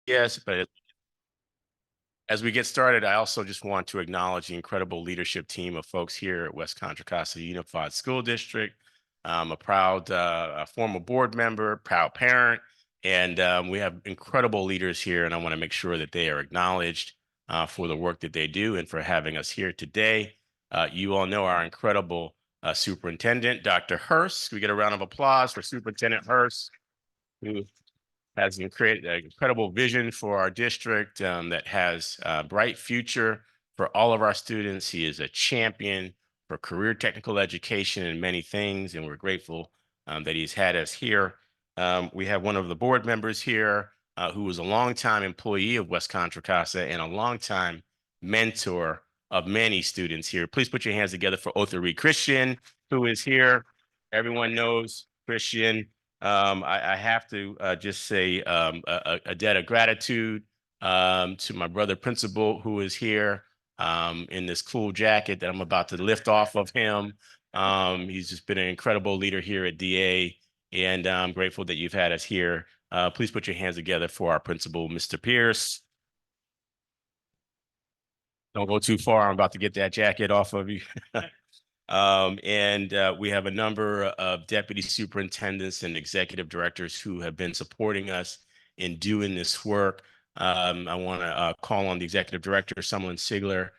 Yes, but as we get started, I also just want to acknowledge the incredible leadership team of folks here at West Contra Costa Unified School District. I'm a proud former board member, proud parent, and we have incredible leaders here, and I want to make sure that they are acknowledged for the work that they do and for having us here today. You all know our incredible superintendent, Dr. Hurst. We get a round of applause for Superintendent Hurst, who has created an incredible vision for our district that has a bright future for all of our students. He is a champion for career technical education and many things, and we're grateful that he's had us here. We have one of the board members here who was a longtime employee of West Contra Costa and a longtime mentor of many students here. Please put your hands together for Audrey Christian, who is here. Everyone knows Christian. I have to just say a debt of gratitude to my brother principal who is here in this cool jacket that I'm about to lift off of him. He's just been an incredible leader here at DA, and I'm grateful that you've had us here. Please put your hands together for our principal, Mr. Pierce. Don't go too far. I'm about to get that jacket off of you. We have a number of deputy superintendents and executive directors who have been supporting us in doing this work. I want to call on the executive director, Sumlin Sigler,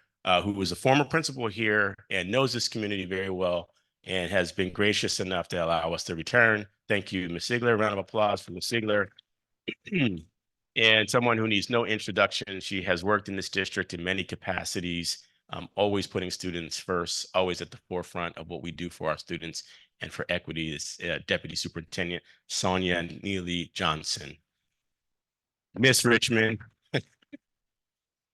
who was a former principal here and knows this community very well and has been gracious enough to allow us to return. Thank you, Ms. Sigler. Round of applause for Ms. Sigler. And someone who needs no introduction. She has worked in this district in many capacities, always putting students first, always at the forefront of what we do for our students and for equity is Deputy Superintendent Sonia Neely Johnson. Miss Richmond.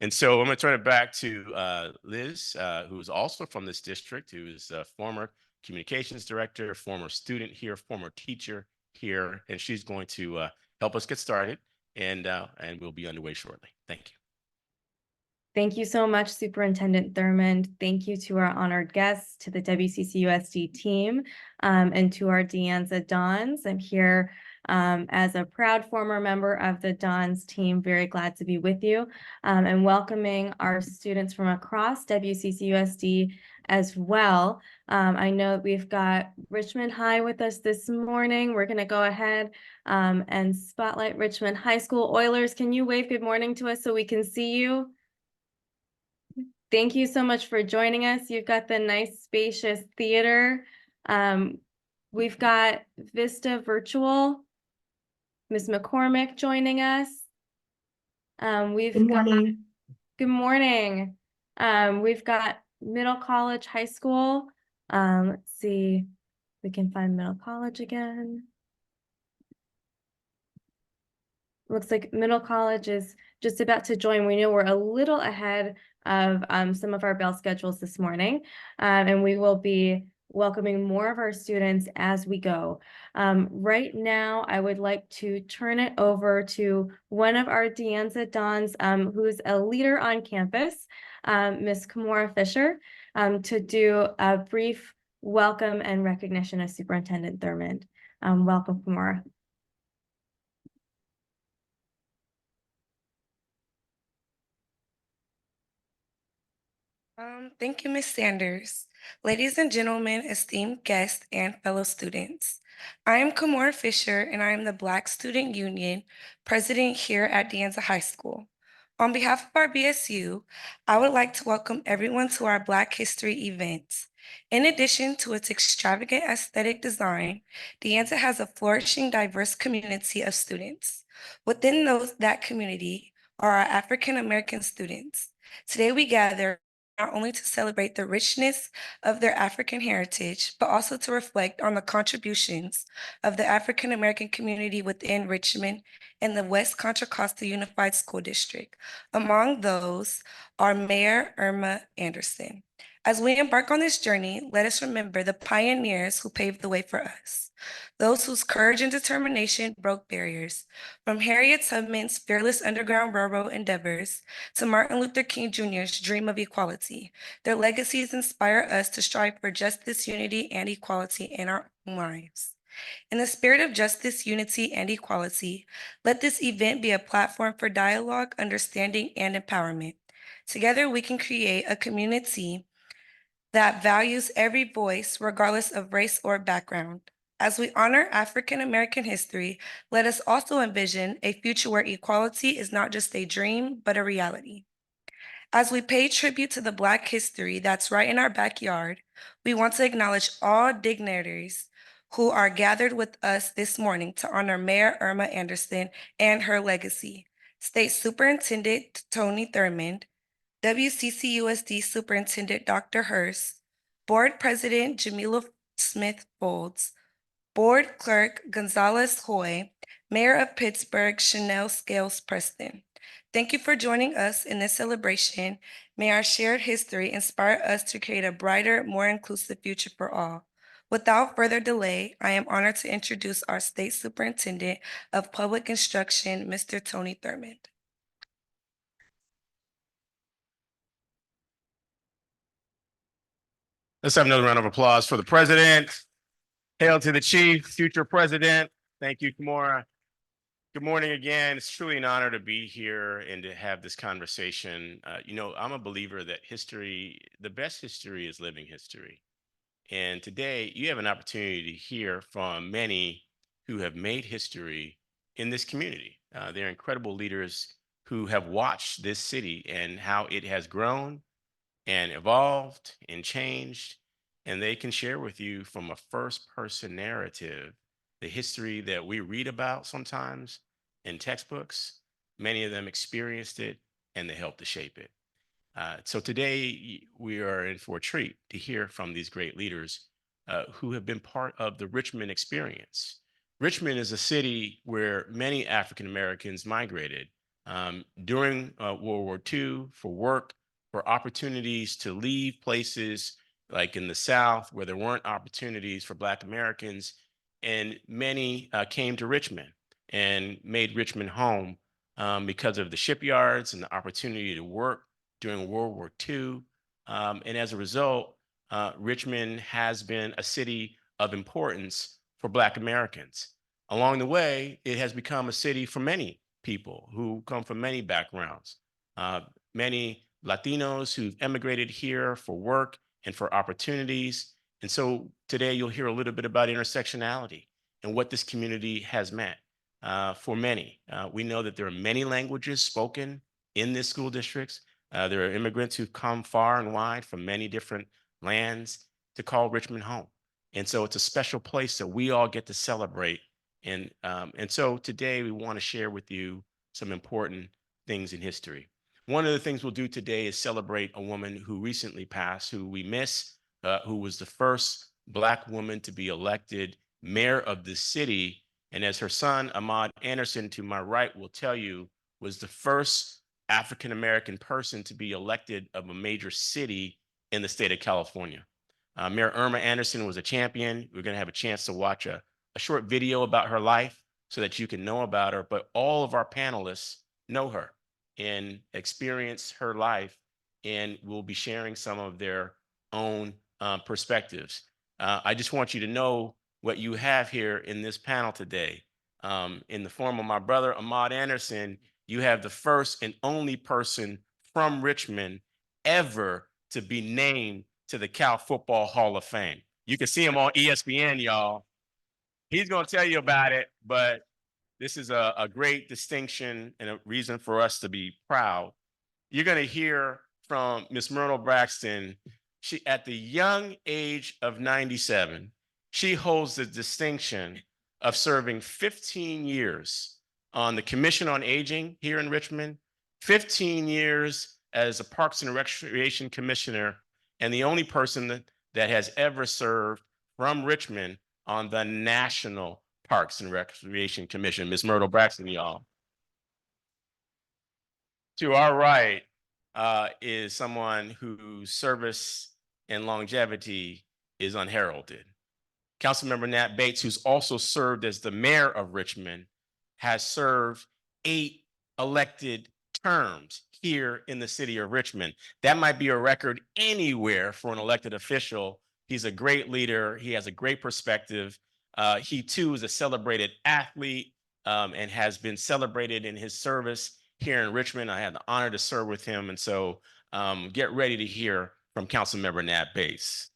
And so I'm going to turn it back to Liz, who is also from this district, who is a former communications director, former student here, former teacher here, and she's going to help us get started, and we'll be underway shortly. Thank you. Thank you so much, Superintendent Thurmond. Thank you to our honored guests, to the WCCUSD team, and to our Anza Dons. I'm here as a proud former member of the Dons team, very glad to be with you, and welcoming our students from across WCCUSD as well. I know we've got Richmond High with us this morning. We're going to go ahead and spotlight Richmond High School. Oilers, can you wave good morning to us so we can see you? Thank you so much for joining us. You've got the nice spacious theater. We've got Vista Virtual, Ms. McCormick joining us. Good morning. We've got Middle College High School. Let's see if we can find Middle College again. Looks like Middle College is just about to join. We know we're a little ahead of some of our bell schedules this morning, and we will be welcoming more of our students as we go. Right now, I would like to turn it over to one of our Anza Dons, who's a leader on campus, Ms. Kimora Fisher, to do a brief welcome and recognition of Superintendent Thurmond. Welcome, Kimora. Thank you, Ms. Sanders. Ladies and gentlemen, esteemed guests and fellow students, I am Kimora Fisher, and I am the Black Student Union president here at Anza High School. On behalf of our BSU, I would like to welcome everyone to our Black History event. In addition to its extravagant aesthetic design, Anza has a flourishing, diverse community of students. Within that community are our African American students. Today we gather not only to celebrate the richness of their African heritage, but also to reflect on the contributions of the African American community within Richmond and the West Contra Costa Unified School District. Among those are Mayor Irma Anderson. As we embark on this journey, let us remember the pioneers who paved the way for us, those whose courage and determination broke barriers, from Harriet Tubman's fearless Underground Railroad endeavors to Martin Luther King Jr.'s dream of equality. Their legacies inspire us to strive for justice, unity, and equality in our own lives. In the spirit of justice, unity, and equality, let this event be a platform for dialogue, understanding, and empowerment. Together, we can create a community that values every voice, regardless of race or background. As we honor African American history, let us also envision a future where equality is not just a dream, but a reality. As we pay tribute to the Black history that's right in our backyard, we want to acknowledge all dignitaries who are gathered with us this morning to honor Mayor Irma Anderson and her legacy. State Superintendent Tony Thurmond, WCCUSD Superintendent Dr. Hurst, Board President Jamila Smith Folds, Board Clerk Gonzalez Hoy, Mayor of Pittsburgh Chanel Scales Preston. Thank you for joining us in this celebration. May our shared history inspire us to create a brighter, more inclusive future for all. Without further delay, I am honored to introduce our State Superintendent of Public Instruction, Mr. Tony Thurmond. Let's have another round of applause for the president. Hail to the chief, future president. Thank you, Kimora. Good morning again. It's truly an honor to be here and to have this conversation. I'm a believer that history, the best history is living history. And today you have an opportunity to hear from many who have made history in this community. They're incredible leaders who have watched this city and how it has grown and evolved and changed. And they can share with you from a first person narrative the history that we read about sometimes in textbooks. Many of them experienced it and they helped to shape it. So today we are in for a treat to hear from these great leaders who have been part of the Richmond experience. Richmond is a city where many African Americans migrated during World War II for work, for opportunities to leave places like in the South where there weren't opportunities for Black Americans. And many came to Richmond and made Richmond home because of the shipyards and the opportunity to work during World War II. And as a result, Richmond has been a city of importance for Black Americans. Along the way, it has become a city for many people who come from many backgrounds, many Latinos who've emigrated here for work and for opportunities. And so today you'll hear a little bit about intersectionality and what this community has meant for many. We know that there are many languages spoken in this school districts. There are immigrants who've come far and wide from many different lands to call Richmond home. And so it's a special place that we all get to celebrate. And so today we want to share with you some important things in history. One of the things we'll do today is celebrate a woman who recently passed, who we miss, who was the first Black woman to be elected mayor of the city. And as her son, Ahmad Anderson, to my right, will tell you, was the first African-American person to be elected of a major city in the state of California. Mayor Irma Anderson was a champion. We're going to have a chance to watch a short video about her life so that you can know about her, but all of our panelists know her and experience her life and will be sharing some of their own perspectives. I just want you to know what you have here in this panel today. In the form of my brother, Ahmad Anderson, you have the first and only person from Richmond ever to be named to the Cal Football Hall of Fame. You can see him on ESPN, y'all. He's going to tell you about it, but this is a great distinction and a reason for us to be proud. You're going to hear from Miss Myrtle Braxton. She, at the young age of 97, she holds the distinction of serving 15 years on the Commission on Aging here in Richmond, 15 years as a Parks and Recreation Commissioner, and the only person that has ever served from Richmond on the National Parks and Recreation Commission. Ms. Myrtle Braxton, y'all. To our right is someone whose service and longevity is unheralded. Councilmember Nat Bates, who's also served as the mayor of Richmond, has served 8 elected terms here in the city of Richmond. That might be a record anywhere for an elected official. He's a great leader. He has a great perspective. He too is a celebrated athlete and has been celebrated in his service here in Richmond. I had the honor to serve with him. And so get ready to hear from Councilmember Nat Bates.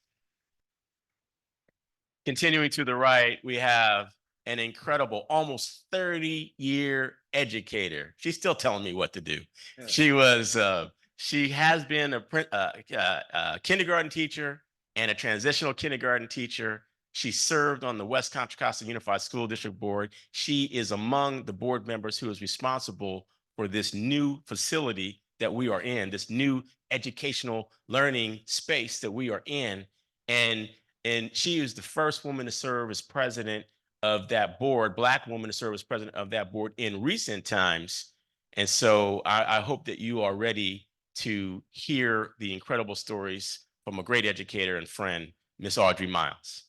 Continuing to the right, we have an incredible, almost 30-year educator. She's still telling me what to do. Yeah. She has been a kindergarten teacher and a transitional kindergarten teacher. She served on the West Contra Costa Unified School District Board. She is among the board members who is responsible for this new facility that we are in, this new educational learning space that we are in. And she is the first woman to serve as president of that board, Black woman to serve as president of that board in recent times. And so I hope that you are ready to hear the incredible stories from a great educator and friend, Miss Audrey Miles.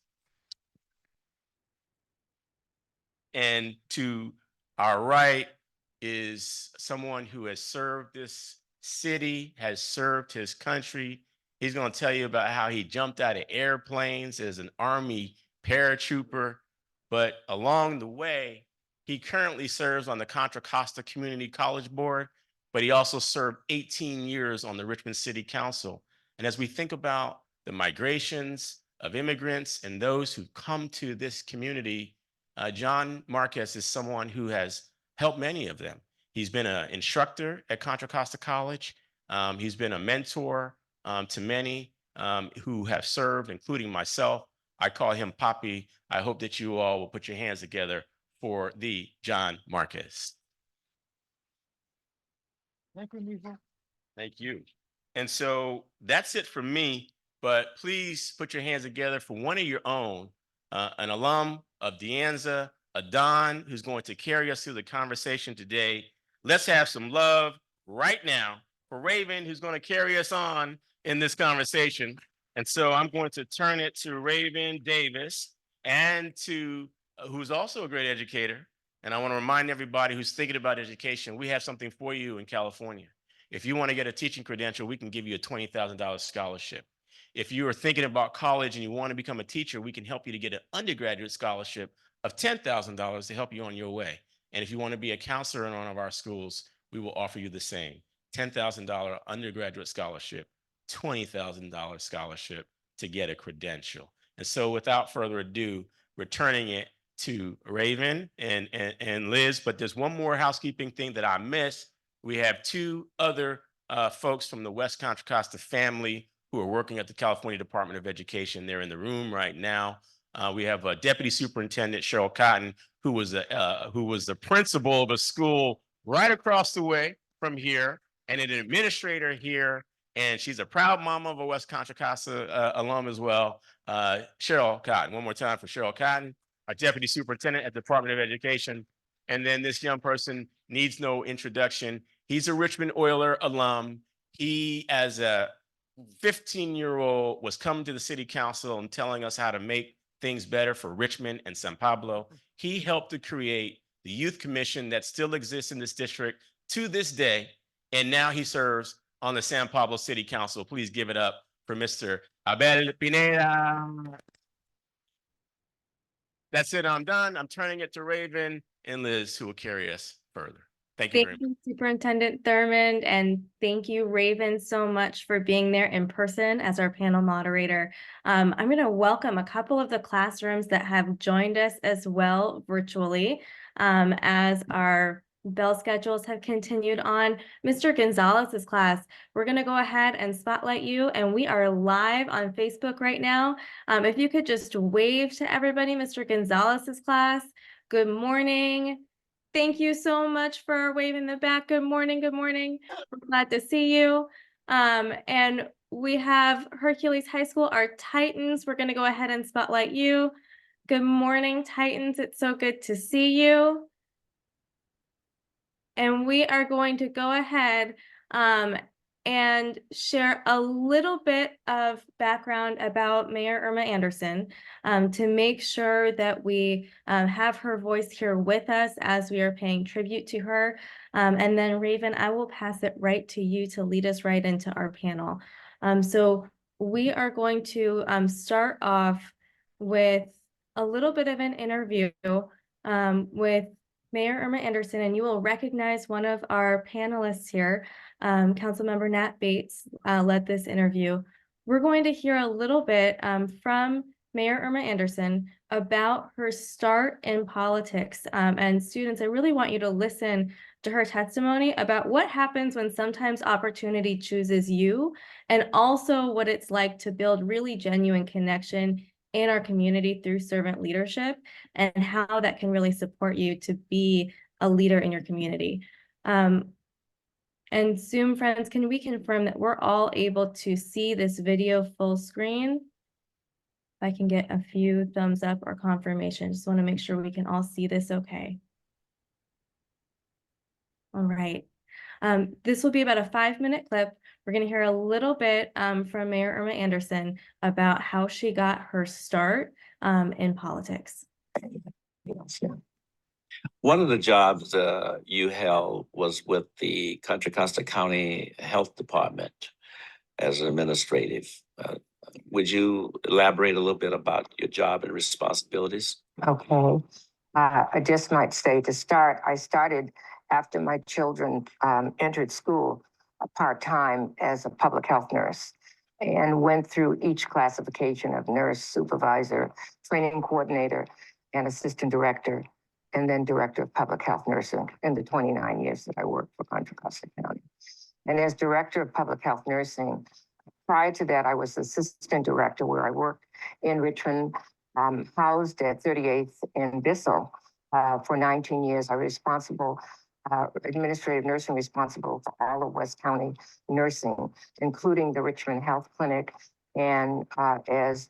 And to our right is someone who has served this city, has served his country. He's going to tell you about how he jumped out of airplanes as an Army paratrooper. But along the way, he currently serves on the Contra Costa Community College Board, but he also served 18 years on the Richmond City Council. And as we think about the migrations of immigrants and those who come to this community, John Marquez is someone who has helped many of them. He's been an instructor at Contra Costa College. He's been a mentor to many who have served, including myself. I call him Poppy. I hope that you all will put your hands together for the John Marquez. Thank you. And so that's it for me, but please put your hands together for one of your own, an alum of De Anza, a Don who's going to carry us through the conversation today. Let's have some love right now for Raven, who's going to carry us on in this conversation. And so I'm going to turn it to Raven Davis and to who's also a great educator. And I want to remind everybody who's thinking about education, we have something for you in California. If you want to get a teaching credential, we can give you a $20,000 scholarship. If you are thinking about college and you want to become a teacher, we can help you to get an undergraduate scholarship of $10,000 to help you on your way. And if you want to be a counselor in one of our schools, we will offer you the same $10,000 undergraduate scholarship, $20,000 scholarship to get a credential. And so without further ado, returning it to Raven and Liz, but there's one more housekeeping thing that I missed. We have two other folks from the West Contra Costa family who are working at the California Department of Education. They're in the room right now. We have a Deputy Superintendent, Cheryl Cotton, who was the principal of a school right across the way from here, and an administrator here, and she's a proud mama of a West Contra Costa alum as well. Cheryl Cotton, one more time for Cheryl Cotton, our Deputy Superintendent at the Department of Education. And then this young person needs no introduction. He's a Richmond Oiler alum. He, as a 15-year-old, was coming to the city council and telling us how to make things better for Richmond and San Pablo. He helped to create the youth commission that still exists in this district to this day. And now he serves on the San Pablo City Council. Please give it up for Mr. Abel Pineda. That's it, I'm done. I'm turning it to Raven and Liz, who will carry us further. Thank you very much. Thank you, Superintendent Thurmond, and thank you, Raven, so much for being there in person as our panel moderator. I'm going to welcome a couple of the classrooms that have joined us as well virtually as our bell schedules have continued on. Mr. Gonzalez's class, we're going to go ahead and spotlight you, and we are live on Facebook right now. If you could just wave to everybody, Mr. Gonzalez's class, good morning. Thank you so much for waving the back. Good morning. Good morning. We're glad to see you. And we have Hercules High School, our Titans. We're going to go ahead and spotlight you. Good morning, Titans. It's so good to see you. And we are going to go ahead and share a little bit of background about Mayor Irma Anderson to make sure that we have her voice here with us as we are paying tribute to her. And then Raven, I will pass it right to you to lead us right into our panel. So we are going to start off with a little bit of an interview with Mayor Irma Anderson, and you will recognize one of our panelists here. Councilmember Nat Bates led this interview. We're going to hear a little bit from Mayor Irma Anderson about her start in politics. And students, I really want you to listen to her testimony about what happens when sometimes opportunity chooses you, and also what it's like to build really genuine connection in our community through servant leadership, and how that can really support you to be a leader in your community. And Zoom friends, can we confirm that we're all able to see this video full screen? If I can get a few thumbs up or confirmation, just want to make sure we can all see this okay. All right. This will be about a 5-minute clip. We're going to hear a little bit from Mayor Irma Anderson about how she got her start in politics. One of the jobs you held was with the Contra Costa County Health Department as an administrative. Would you elaborate a little bit about your job and responsibilities? Okay. I just might say to start, I started after my children entered school part-time as a public health nurse, and went through each classification of nurse, supervisor, training coordinator, and assistant director, and then director of public health nursing in the 29 years that I worked for Contra Costa County. And as director of public health nursing, prior to that, I was assistant director where I worked in Richmond, housed at 38th in Bissell for 19 years. I was responsible, administrative nursing responsible for all of West County nursing, including the Richmond Health Clinic, and as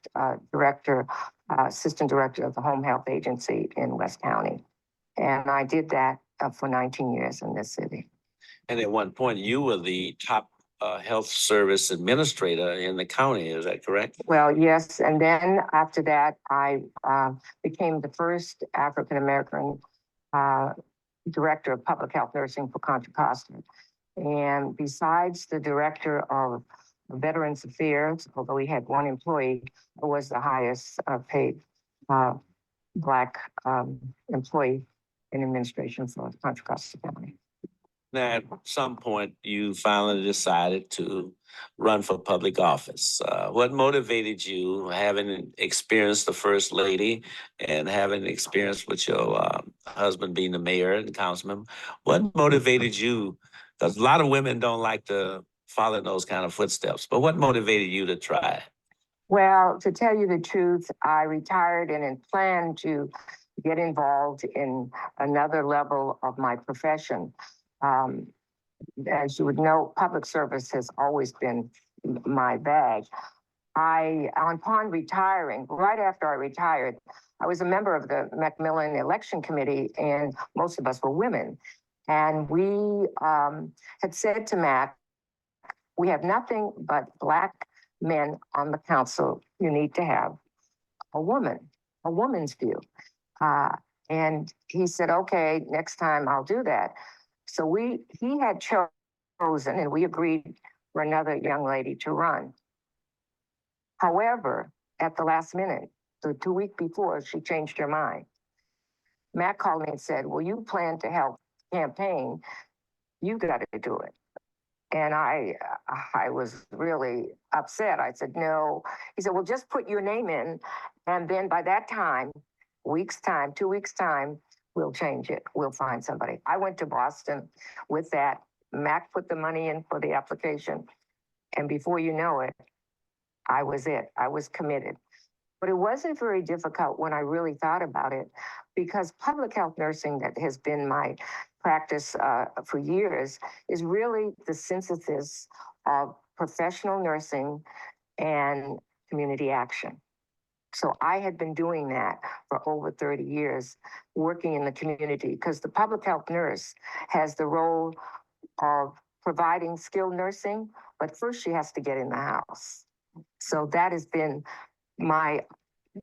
director, assistant director of the Home Health Agency in West County. And I did that for 19 years in this city. And at one point, you were the top health service administrator in the county, is that correct? Well, yes. And then after that, I became the first African-American director of public health nursing for Contra Costa. And besides the director of Veterans Affairs, although we had one employee, I was the highest paid Black employee in administration for Contra Costa County. Now, at some point, you finally decided to run for public office. What motivated you, having experienced the first lady and having experience with your husband being the mayor and councilman? What motivated you? Because a lot of women don't like to follow in those kind of footsteps, but what motivated you to try? Well, to tell you the truth, I retired and planned to get involved in another level of my profession. As you would know, public service has always been my bag. Upon retiring, right after I retired, I was a member of the Macmillan Election Committee, and most of us were women. And we had said to Mac, we have nothing but Black men on the council. You need to have a woman's view. And he said, okay, next time I'll do that. So he had chosen, and we agreed for another young lady to run. However, at the last minute, the 2 weeks before, she changed her mind. Matt called me and said, well, you plan to help campaign, you got to do it. And I was really upset. I said, no. He said, well, just put your name in. And then by that time, 2 weeks time, we'll change it. We'll find somebody. I went to Boston with that. Mac put the money in for the application. And before you know it. I was committed. But it wasn't very difficult when I really thought about it, because public health nursing, that has been my practice for years, is really the synthesis of professional nursing and community action. So I had been doing that for over 30 years, working in the community, because the public health nurse has the role of providing skilled nursing, but first she has to get in the house. So that has been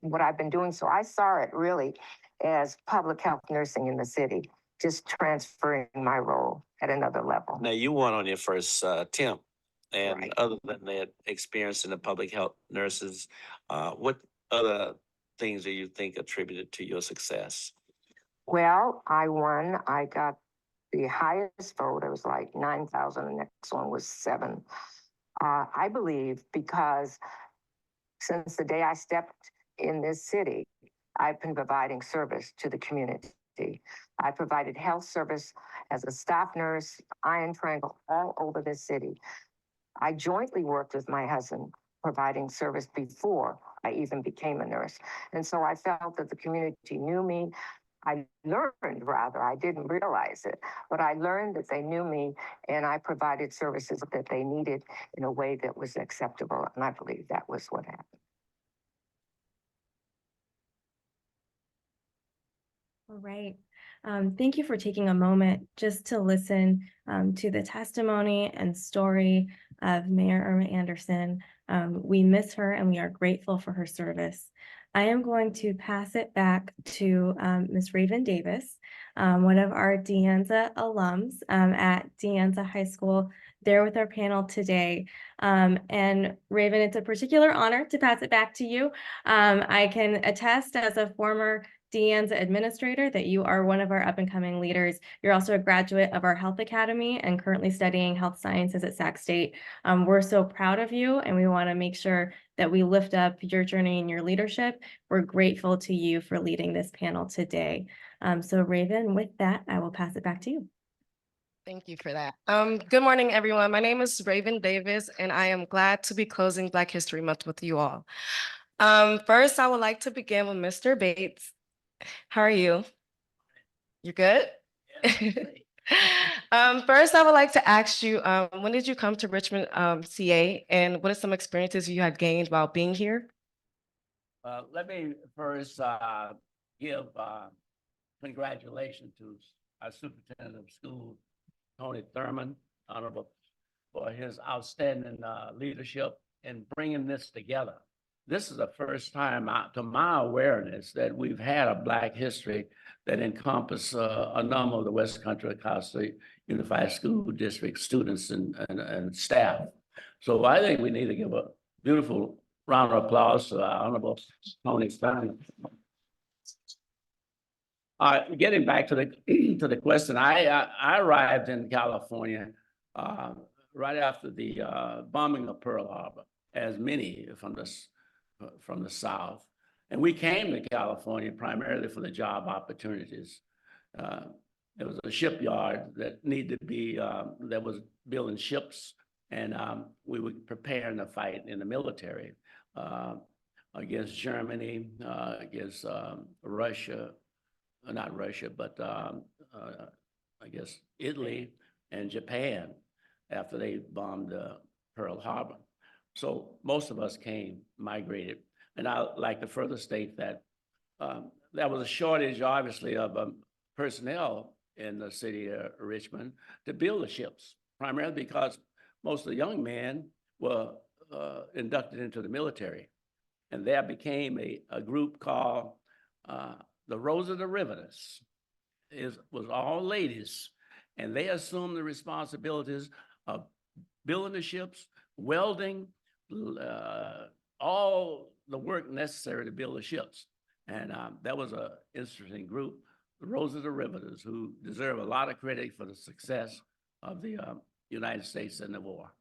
what I've been doing. So I saw it really as public health nursing in the city, just transferring my role at another level. Now, you won on your first attempt, and Right. other than that experience in the public health nurses, what other things that you think attributed to your success? Well, I won. I got the highest vote. It was like 9,000. The next one was 7. I believe because since the day I stepped in this city, I've been providing service to the community. I provided health service as a staff nurse, Iron Triangle, all over this city. I jointly worked with my husband providing service before I even became a nurse. And so I felt that the community knew me. I learned, rather, I didn't realize it, but I learned that they knew me and I provided services that they needed in a way that was acceptable. And I believe that was what happened. All right. Thank you for taking a moment just to listen to the testimony and story of Mayor Irma Anderson. We miss her and we are grateful for her service. I am going to pass it back to Ms. Raven Davis, one of our De Anza alums at De Anza High School, there with our panel today. And Raven, it's a particular honor to pass it back to you. I can attest as a former De Anza administrator that you are one of our up and coming leaders. You're also a graduate of our Health Academy and currently studying health sciences at Sac State. We're so proud of you and we want to make sure that we lift up your journey and your leadership. We're grateful to you for leading this panel today. So Raven, with that, I will pass it back to you. Thank you for that. Good morning, everyone. My name is Raven Davis, and I am glad to be closing Black History Month with you all. First, I would like to begin with Mr. Bates. How are you? You good? First, I would like to ask you, when did you come to Richmond, CA, and what are some experiences you had gained while being here? Let me first give congratulations to our superintendent of schools, Tony Thurmond, Honorable, for his outstanding leadership in bringing this together. This is the first time, to my awareness, that we've had a Black history that encompasses a number of the West Contra Costa Unified School District students and staff. So I think we need to give a beautiful round of applause to our Honorable Tony Thurmond. Getting back to the question, I arrived in California right after the bombing of Pearl Harbor, as many from the South. And we came to California primarily for the job opportunities. There was a shipyard that needed to be, that was building ships, and we were preparing to fight in the military against Germany, against Russia, not Russia, but I guess Italy and Japan after they bombed Pearl Harbor. So most of us migrated. And I'd like to further state that there was a shortage, obviously, of personnel in the city of Richmond to build the ships, primarily because most of the young men were inducted into the military. And there became a group called the Rose of the Riveters. Was all ladies, and they assumed the responsibilities of building the ships, welding, all the work necessary to build the ships. And that was an interesting group, the Rose of the Riveters, who deserve a lot of credit for the success of the United States in the war.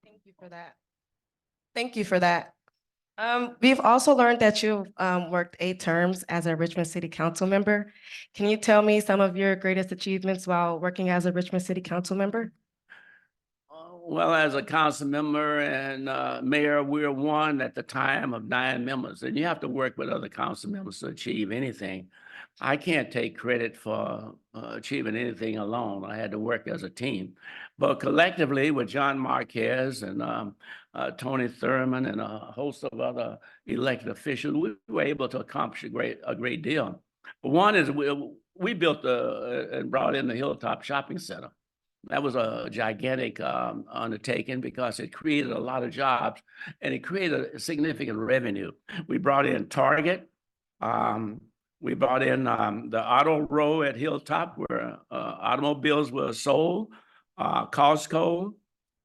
Thank you for that. Thank you for that. We've also learned that you've worked 8 terms as a Richmond City Council member. Can you tell me some of your greatest achievements while working as a Richmond City Council member? Well, as a council member and mayor, we're one at the time of 9 members, and you have to work with other council members to achieve anything. I can't take credit for achieving anything alone. I had to work as a team. But collectively with John Marquez and Tony Thurmond and a host of other elected officials, we were able to accomplish a great deal. One is we built and brought in the Hilltop Shopping Center. That was a gigantic undertaking because it created a lot of jobs and it created a significant revenue. We brought in Target. We brought in the auto row at Hilltop where automobiles were sold, Costco,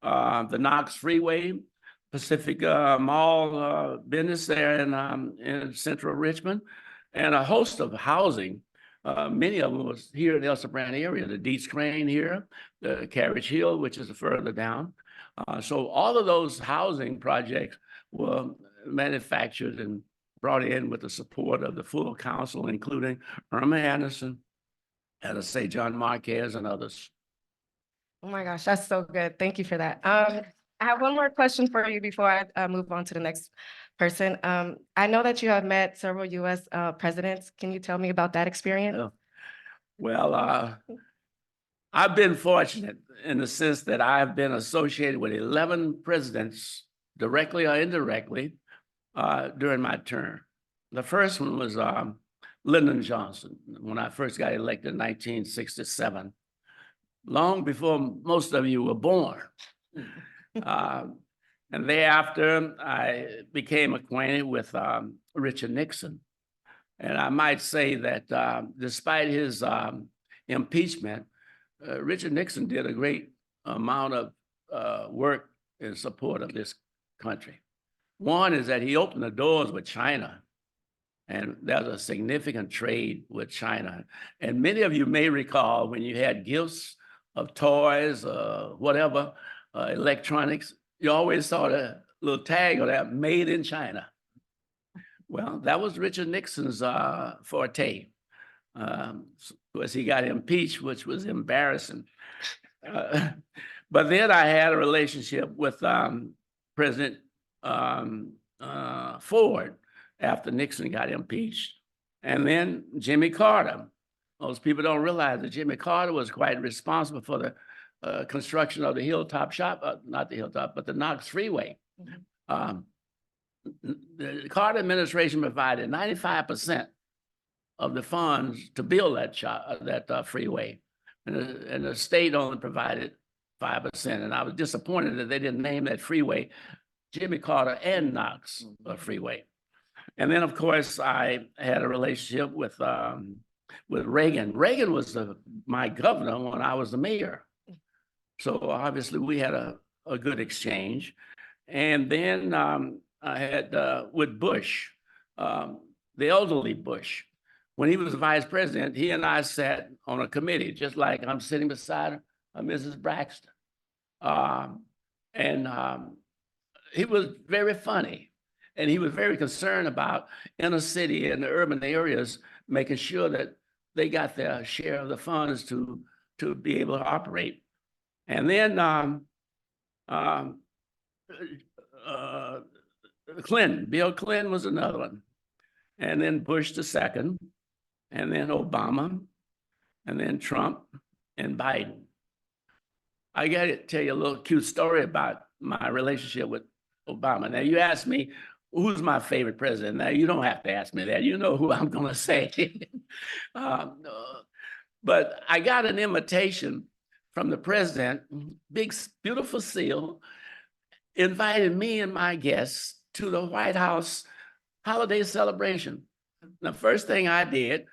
the Knox Freeway, Pacific Mall business there in central Richmond, and a host of housing. Many of them was here in the El Sobrante area, the Dietz Crane here, the Carriage Hill, which is further down. So all of those housing projects were manufactured and brought in with the support of the full council, including Irma Anderson, and I say John Marquez and others. Oh my gosh, that's so good. Thank you for that. I have one more question for you before I move on to the next person. I know that you have met several US presidents. Can you tell me about that experience? Yeah. Well, I've been fortunate in the sense that I've been associated with 11 presidents, directly or indirectly, during my term. The first one was Lyndon Johnson, when I first got elected in 1967, long before most of you were born. And thereafter, I became acquainted with Richard Nixon. And I might say that despite his impeachment, Richard Nixon did a great amount of work in support of this country. One is that he opened the doors with China, and there's a significant trade with China. And many of you may recall when you had gifts of toys, whatever, electronics, you always saw the little tag on that, made in China. Well, that was Richard Nixon's forte. Of course, he got impeached, which was embarrassing. But then I had a relationship with President Ford after Nixon got impeached. And then Jimmy Carter. Most people don't realize that Jimmy Carter was quite responsible for the construction of the Hilltop not the Hilltop, but the Knox Freeway. The Carter administration provided 95% of the funds to build that freeway, and the state only provided 5%. And I was disappointed that they didn't name that freeway Jimmy Carter and Knox Freeway. And then, of course, I had a relationship with Reagan. Reagan was my governor when I was the mayor. So obviously we had a good exchange. And then I had with Bush, the elderly Bush. When he was vice president, he and I sat on a committee, just like I'm sitting beside Mrs. Braxton. He was very funny, and he was very concerned about inner city and the urban areas, making sure that they got their share of the funds to be able to operate. And then Bill Clinton was another one. And then Bush the second, and then Obama, and then Trump and Biden. I got to tell you a little cute story about my relationship with Obama. Now, you asked me, who's my favorite president? Now, you don't have to ask me that. You know who I'm going to say. But I got an invitation from the president, big, beautiful seal, invited me and my guests to the White House holiday celebration. The first thing I did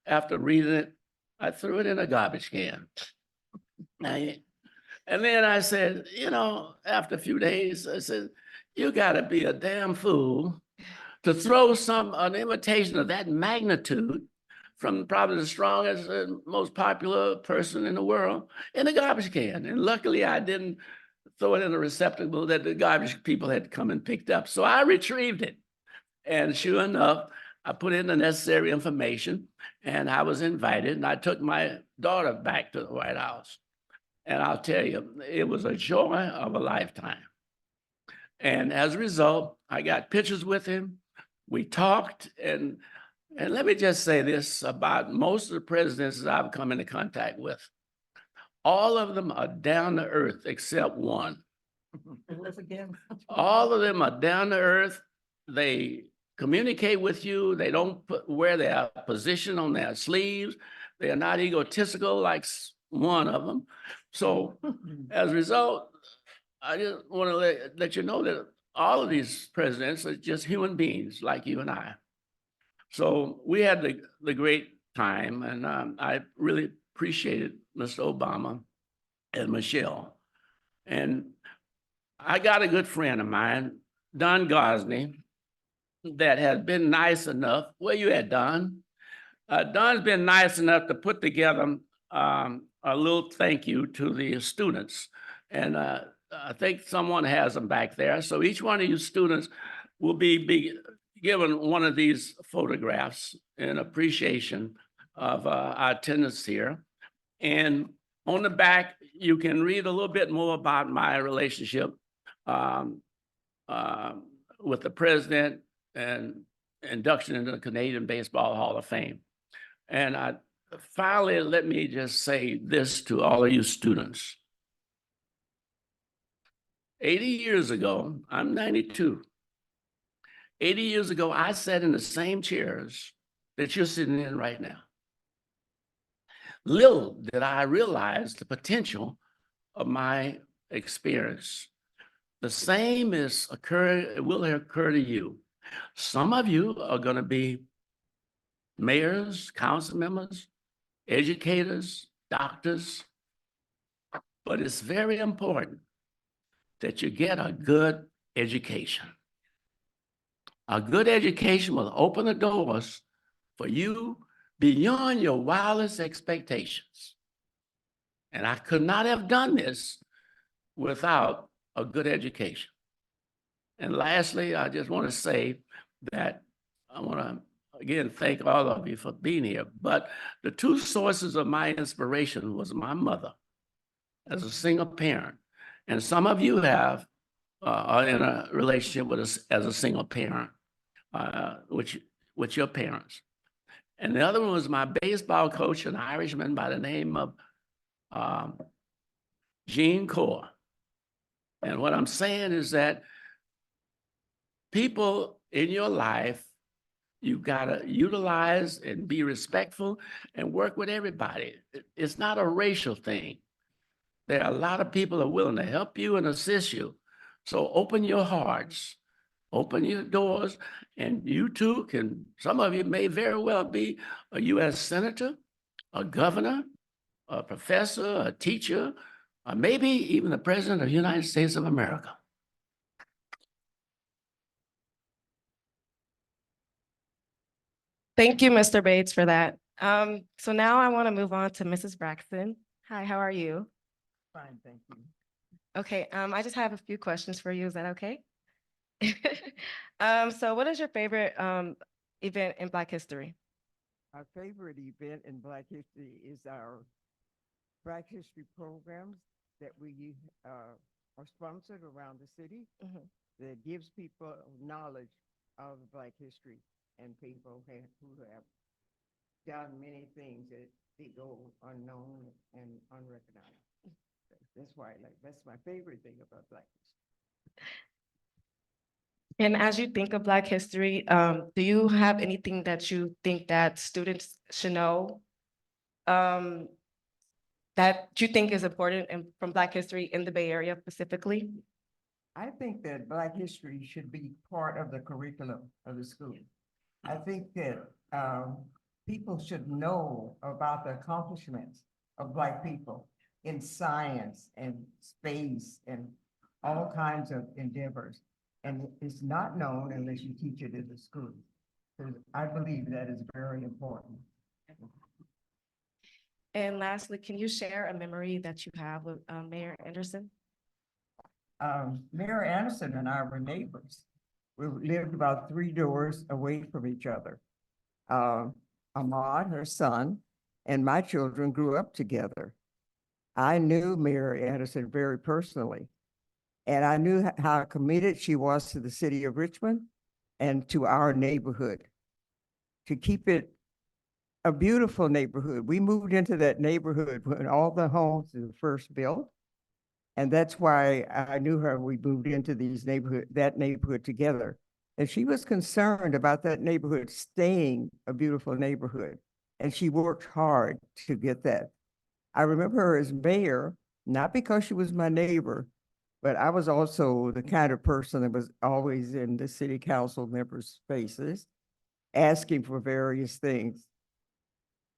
after reading it, I threw it in a garbage can. And then I said, after a few days, I said, you gotta be a damn fool to throw an invitation of that magnitude from probably the strongest and most popular person in the world in a garbage can. And luckily I didn't throw it in a receptacle that the garbage people had come and picked up. So I retrieved it. And sure enough, I put in the necessary information and I was invited, and I took my daughter back to the White House. And I'll tell you, it was a joy of a lifetime. And as a result, I got pictures with him. We talked, and let me just say this about most of the presidents that I've come into contact with. All of them are down to earth except one. All of them are down to earth. They communicate with you. They don't wear their position on their sleeves. They are not egotistical like one of them. So as a result, I just want to let you know that all of these presidents are just human beings like you and I. So we had the great time, and I really appreciated Mr. Obama and Michelle. And I got a good friend of mine, Don Gosney, that has been nice enough. Where you at, Don? Don's been nice enough to put together a little thank you to the students. And I think someone has them back there. So each one of you students will be given one of these photographs in appreciation of our attendance here. And on the back, you can read a little bit more about my relationship um, with the president and induction into the Canadian Baseball Hall of Fame. And finally, let me just say this to all of you students. 80 years ago, I'm 92. 80 years ago, I sat in the same chairs that you're sitting in right now. Little did I realize the potential of my experience. The same will occur to you. Some of you are going to be mayors, council members, educators, doctors, but it's very important that you get a good education. A good education will open the doors for you beyond your wildest expectations. And I could not have done this without a good education. And lastly, I just want to say that I want to again thank all of you for being here. But the two sources of my inspiration was my mother as a single parent. And some of you are in a relationship with us as a single parent, with your parents. And the other one was my baseball coach, an Irishman by the name of Gene Core. And what I'm saying is that people in your life, you've got to utilize and be respectful and work with everybody. It's not a racial thing. There are a lot of people that are willing to help you and assist you. So open your hearts, open your doors, and you too can, some of you may very well be a U.S. Senator, a governor, a professor, a teacher, or maybe even the President of the United States of America. Thank you, Mr. Bates, for that. So now I want to move on to Mrs. Braxton. Hi, how are you? Fine, thank you. Okay, I just have a few questions for you. Is that okay? So what is your favorite event in Black history? Our favorite event in Black history is our Black history programs that we are sponsored around the city that gives people knowledge of Black history and people who have done many things that they go unknown and unrecognized. That's why, that's my favorite thing about Black history. And as you think of Black history, do you have anything that you think that students should know that you think is important from Black history in the Bay Area specifically? I think that Black history should be part of the curriculum of the school. I think that people should know about the accomplishments of Black people in science and space and all kinds of endeavors. And it's not known unless you teach it in the school. So I believe that is very important. And lastly, can you share a memory that you have with Mayor Anderson? Mayor Anderson and I were neighbors. We lived about 3 doors away from each other. Ahmad, her son, and my children grew up together. I knew Mayor Anderson very personally, and I knew how committed she was to the city of Richmond and to our neighborhood, to keep it a beautiful neighborhood. We moved into that neighborhood when all the homes were first built. And that's why I knew her. We moved into that neighborhood together. And she was concerned about that neighborhood staying a beautiful neighborhood. And she worked hard to get that. I remember her as mayor, not because she was my neighbor, but I was also the kind of person that was always in the city council members' faces, asking for various things.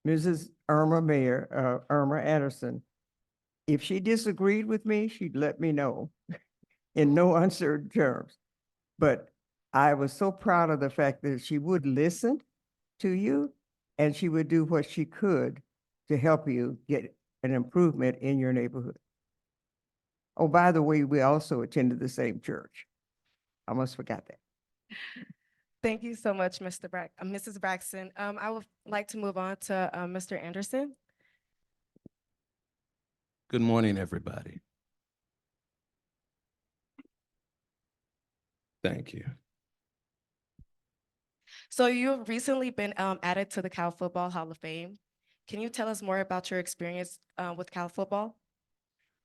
Mrs. Irma Anderson, if she disagreed with me, she'd let me know. in no uncertain terms. But I was so proud of the fact that she would listen to you and she would do what she could to help you get an improvement in your neighborhood. Oh, by the way, we also attended the same church. I almost forgot that. Thank you so much, Mrs. Braxton. I would like to move on to Mr. Anderson. Good morning, everybody. Thank you. So you've recently been added to the Cal Football Hall of Fame. Can you tell us more about your experience with Cal football?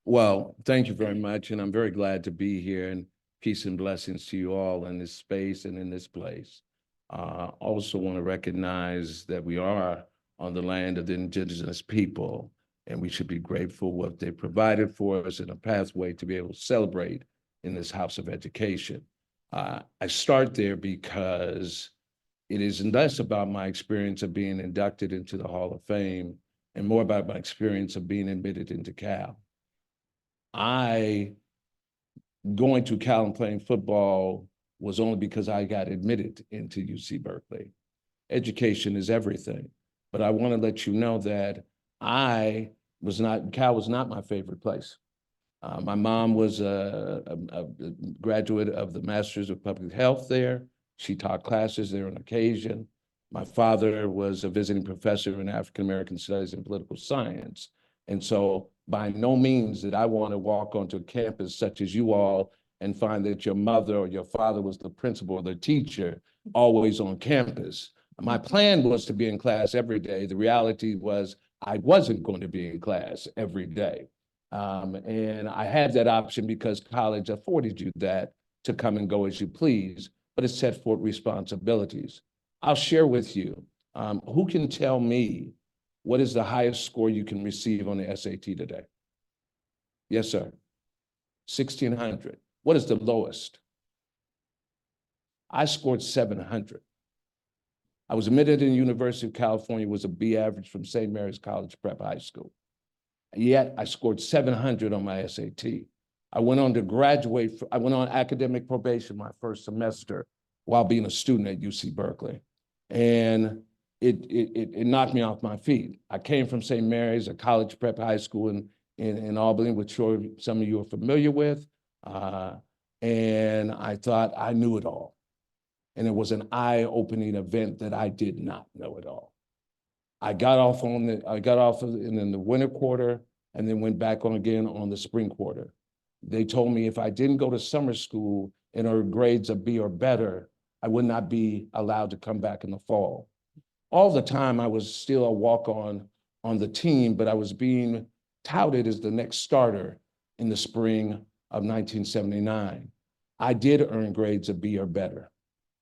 Well, thank you very much, and I'm very glad to be here, and peace and blessings to you all in this space and in this place. Also want to recognize that we are on the land of the indigenous people, and we should be grateful what they provided for us in a pathway to be able to celebrate in this House of Education. I start there because it is less about my experience of being inducted into the Hall of Fame and more about my experience of being admitted into Cal. Going to Cal and playing football was only because I got admitted into UC Berkeley. Education is everything, but I want to let you know that Cal was not my favorite place. My mom was a graduate of the Masters of Public Health there. She taught classes there on occasion. My father was a visiting professor in African American Studies and Political Science. And so by no means did I want to walk onto a campus such as you all and find that your mother or your father was the principal or the teacher always on campus. My plan was to be in class every day. The reality was I wasn't going to be in class every day. And I had that option because college afforded you that to come and go as you please, but it set forth responsibilities. I'll share with you, who can tell me what is the highest score you can receive on the SAT today? Yes, sir. 1,600. What is the lowest? I scored 700. I was admitted in the University of California, was a B average from St. Mary's College Prep High School. Yet I scored 700 on my SAT. I went on to graduate. I went on academic probation my first semester while being a student at UC Berkeley. And it knocked me off my feet. I came from St. Mary's, a college prep high school in Albany, which sure some of you are familiar with. And I thought I knew it all. And it was an eye-opening event that I did not know it all. I got off in the winter quarter and then went back on again on the spring quarter. They told me if I didn't go to summer school and earn grades of B or better, I would not be allowed to come back in the fall. All the time I was still a walk-on on the team, but I was being touted as the next starter in the spring of 1979. I did earn grades of B or better.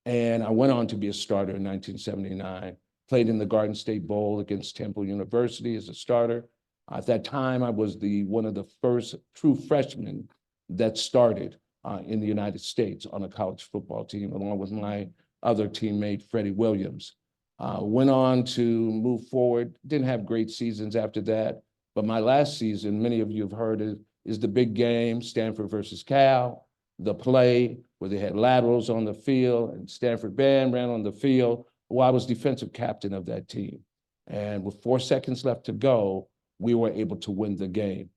And I went on to be a starter in 1979, played in the Garden State Bowl against Temple University as a starter. At that time, I was one of the first true freshmen that started in the United States on a college football team, along with my other teammate, Freddie Williams. Went on to move forward, didn't have great seasons after that, but my last season, many of you have heard, is the big game, Stanford versus Cal, the play where they had laterals on the field and Stanford band ran on the field. Well, I was defensive captain of that team. And with 4 seconds left to go, we were able to win the game.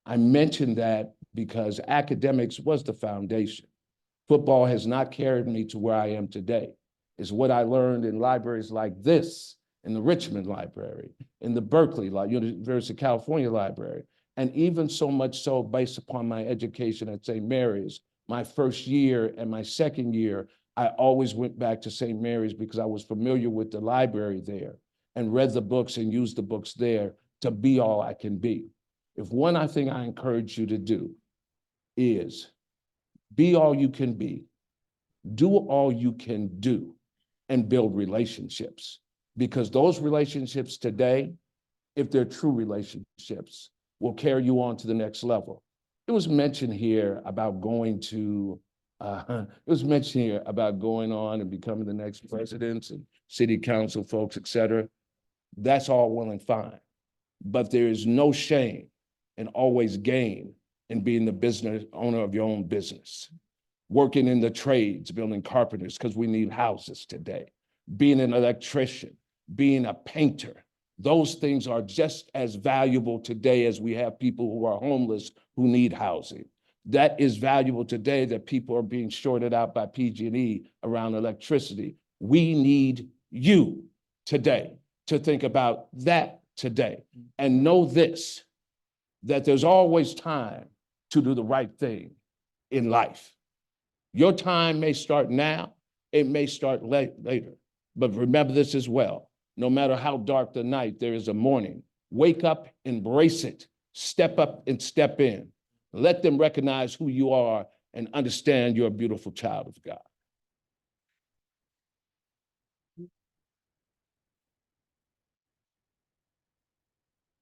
I mentioned that because academics was the foundation. Football has not carried me to where I am today. It's what I learned in libraries like this, in the Richmond Library, in the Berkeley, University of California Library, and even so much so based upon my education at St. Mary's. My first year and my second year, I always went back to St. Mary's because I was familiar with the library there and read the books and used the books there to be all I can be. If one thing I encourage you to do is be all you can be, do all you can do, and build relationships. Because those relationships today, if they're true relationships, will carry you on to the next level. It was mentioned here about going on and becoming the next presidents and city council folks, et cetera. That's all well and fine. But there is no shame and always gain in being the business owner of your own business, working in the trades, building carpenters, because we need houses today, being an electrician, being a painter. Those things are just as valuable today as we have people who are homeless who need housing. That is valuable today that people are being shorted out by PG&E around electricity. We need you today to think about that today. And know this, that there's always time to do the right thing in life. Your time may start now, it may start later, but remember this as well. No matter how dark the night, there is a morning. Wake up, embrace it, step up and step in. Let them recognize who you are and understand you're a beautiful child of God.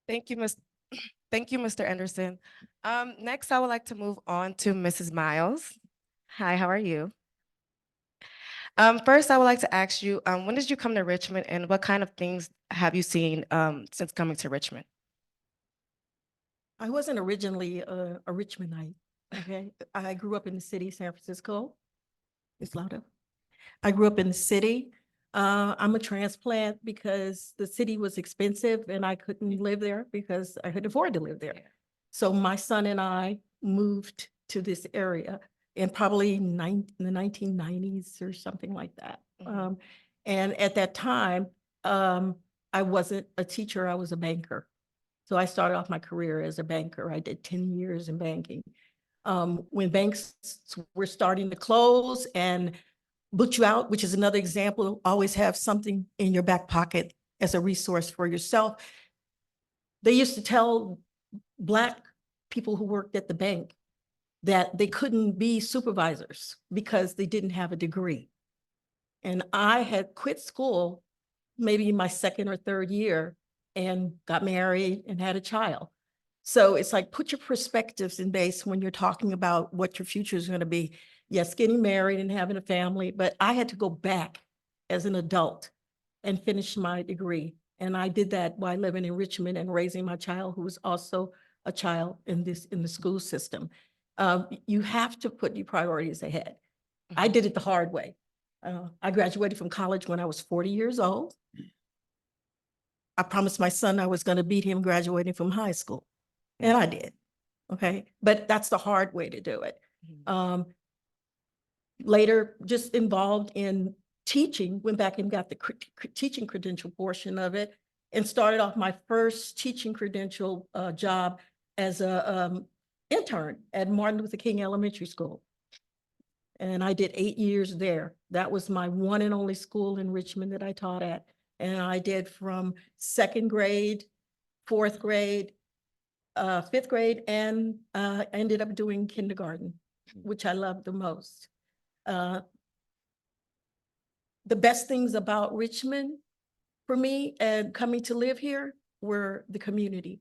Thank you, Thank you, Mr. Anderson. Next, I would like to move on to Mrs. Miles. Hi, how are you? First, I would like to ask you, when did you come to Richmond and what kind of things have you seen since coming to Richmond? I wasn't originally a Richmondite, okay? I grew up in the city, San Francisco. It's louder. I grew up in the city. I'm a transplant because the city was expensive and I couldn't live there because I couldn't afford to live there. So my son and I moved to this area in probably in the 1990s or something like that. And at that time, I wasn't a teacher, I was a banker. So I started off my career as a banker. I did 10 years in banking. When banks were starting to close and boot you out, which is another example, always have something in your back pocket as a resource for yourself. They used to tell Black people who worked at the bank that they couldn't be supervisors because they didn't have a degree. And I had quit school maybe in my second or third year and got married and had a child. So it's like, put your perspectives in base when you're talking about what your future is going to be. Yes, getting married and having a family, but I had to go back as an adult and finish my degree. And I did that while living in Richmond and raising my child, who was also a child in the school system. You have to put your priorities ahead. I did it the hard way. I graduated from college when I was 40 years old. I promised my son I was going to beat him graduating from high school, and I did. Okay, but that's the hard way to do it. Later, just involved in teaching, went back and got the teaching credential portion of it, and started off my first teaching credential job as a intern at Martin Luther King Elementary School. And I did 8 years there. That was my one and only school in Richmond that I taught at. And I did from second grade, fourth grade, fifth grade, and I ended up doing kindergarten, which I loved the most. The best things about Richmond for me and coming to live here were the community.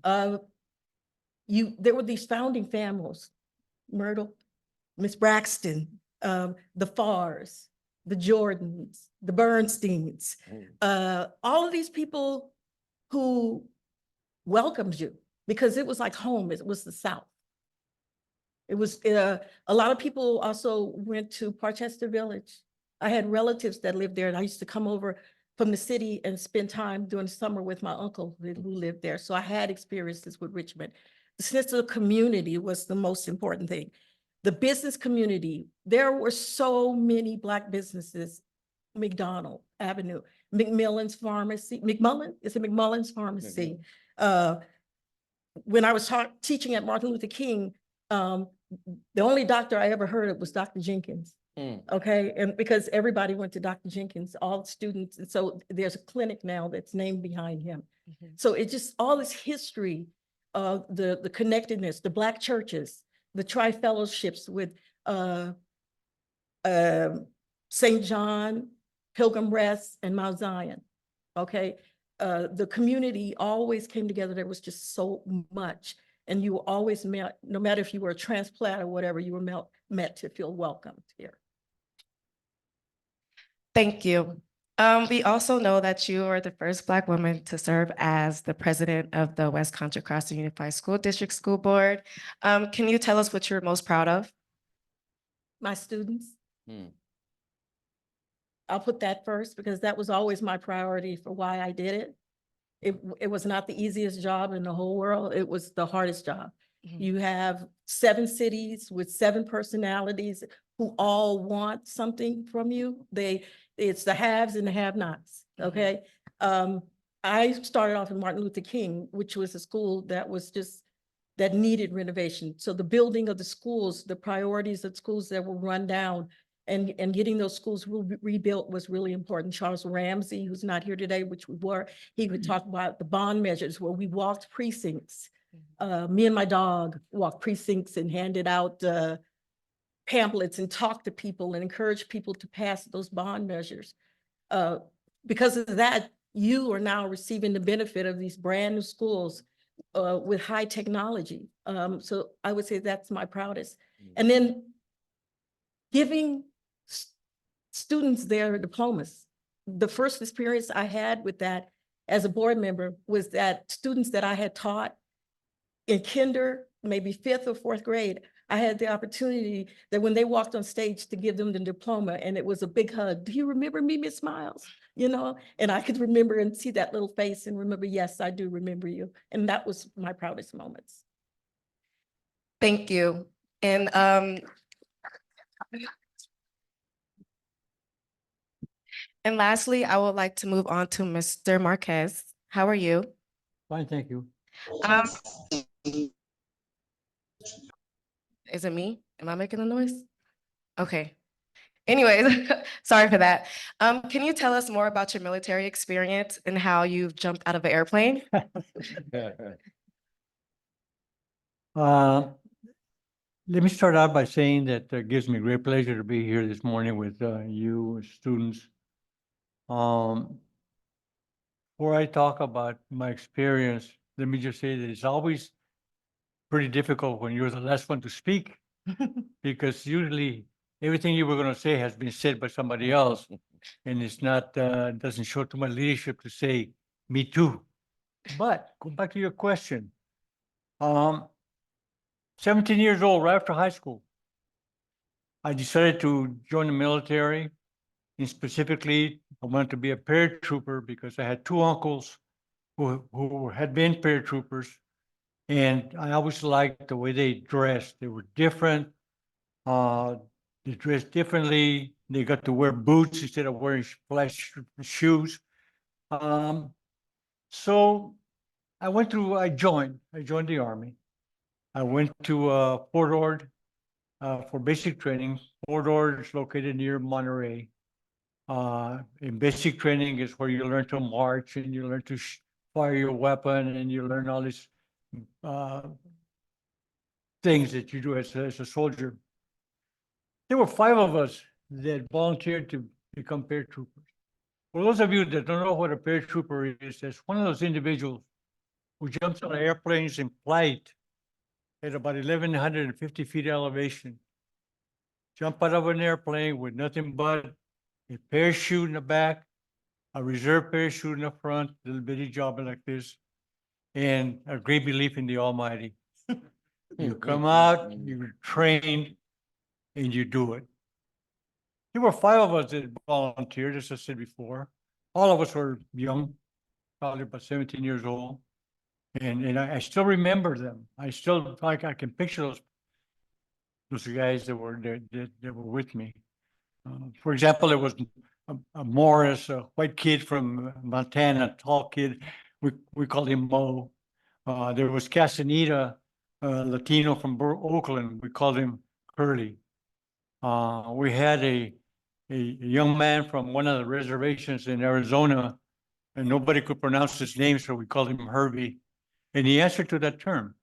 There were these founding families, Myrtle, Miss Braxton, the Farrs, the Jordans, the Bernsteins, all of these people who welcomed you because it was like home. It was the South. It was a lot of people also went to Parchester Village. I had relatives that lived there, and I used to come over from the city and spend time during the summer with my uncle who lived there. So I had experiences with Richmond. The sense of community was the most important thing. The business community, there were so many Black businesses, McDonald Avenue, McMillan's Pharmacy, McMullen's Pharmacy. When I was teaching at Martin Luther King, the only doctor I ever heard of was Dr. Jenkins. Okay, and because everybody went to Dr. Jenkins, all the students, and so there's a clinic now that's named behind him. So it just, all this history of the connectedness, the Black churches, the tri-fellowships with St. John, Pilgrim Rest, and Mount Zion, okay? The community always came together. There was just so much. And you were always met, no matter if you were a transplant or whatever, you were met to feel welcomed here. Thank you. We also know that you are the first Black woman to serve as the president of the West Contra Costa Unified School District School Board. Can you tell us what you're most proud of? My students. Hmm. I'll put that first because that was always my priority for why I did it. It was not the easiest job in the whole world. It was the hardest job. Mhm. You have 7 cities with 7 personalities who all want something from you. It's the haves and the have-nots, okay? I started off in Martin Luther King, which was a school that needed renovation. So the building of the schools, the priorities of schools that were run down and getting those schools rebuilt was really important. Charles Ramsey, who's not here today, which we were, he would talk about the bond measures where we walked precincts. Me and my dog walked precincts and handed out pamphlets and talked to people and encouraged people to pass those bond measures. Because of that, you are now receiving the benefit of these brand new schools with high technology. So I would say that's my proudest. And then giving students their diplomas. The first experience I had with that as a board member was that students that I had taught in kinder, maybe 5th or 4th grade, I had the opportunity that when they walked on stage to give them the diploma, and it was a big hug. Do you remember me, Miss Miles? You know, and I could remember and see that little face and remember, yes, I do remember you. And that was my proudest moments. Thank you. And lastly, I would like to move on to Mr. Marquez. How are you? Fine, thank you. Um, Is it me? Am I making a noise? Okay. Anyways, sorry for that. Can you tell us more about your military experience and how you've jumped out of an airplane? Let me start out by saying that it gives me great pleasure to be here this morning with you students. Before I talk about my experience, let me just say that it's always pretty difficult when you're the last one to speak because usually everything you were going to say has been said by somebody else, and it's not doesn't show too much leadership to say me too. But go back to your question. 17 years old, right after high school, I decided to join the military, and specifically, I wanted to be a paratrooper because I had 2 uncles who had been paratroopers, and I always liked the way they dressed. They were different. They dressed differently. They got to wear boots instead of wearing flash shoes. So I joined the Army. I went to Fort Ord for basic training. Fort Ord is located near Monterey. In basic training is where you learn to march and you learn to fire your weapon and you learn all these things that you do as a soldier. There were 5 of us that volunteered to become paratroopers. For those of you that don't know what a paratrooper is, that's one of those individuals who jumps out of airplanes in flight at about 1,150 feet elevation. Jump out of an airplane with nothing but a parachute in the back, a reserve parachute in the front, little bitty job like this, and a great belief in the Almighty. You come out, you're trained, and you do it. There were 5 of us that volunteered, as I said before. All of us were young, probably about 17 years old. And I still remember them. I still, like, I can picture those guys that were with me. For example, there was a Morris, a white kid from Montana, a tall kid. We called him Mo. There was Castaneda, a Latino from Oakland. We called him Curly. We had a young man from one of the reservations in Arizona, and nobody could pronounce his name, so we called him Herbie. And he answered to that term.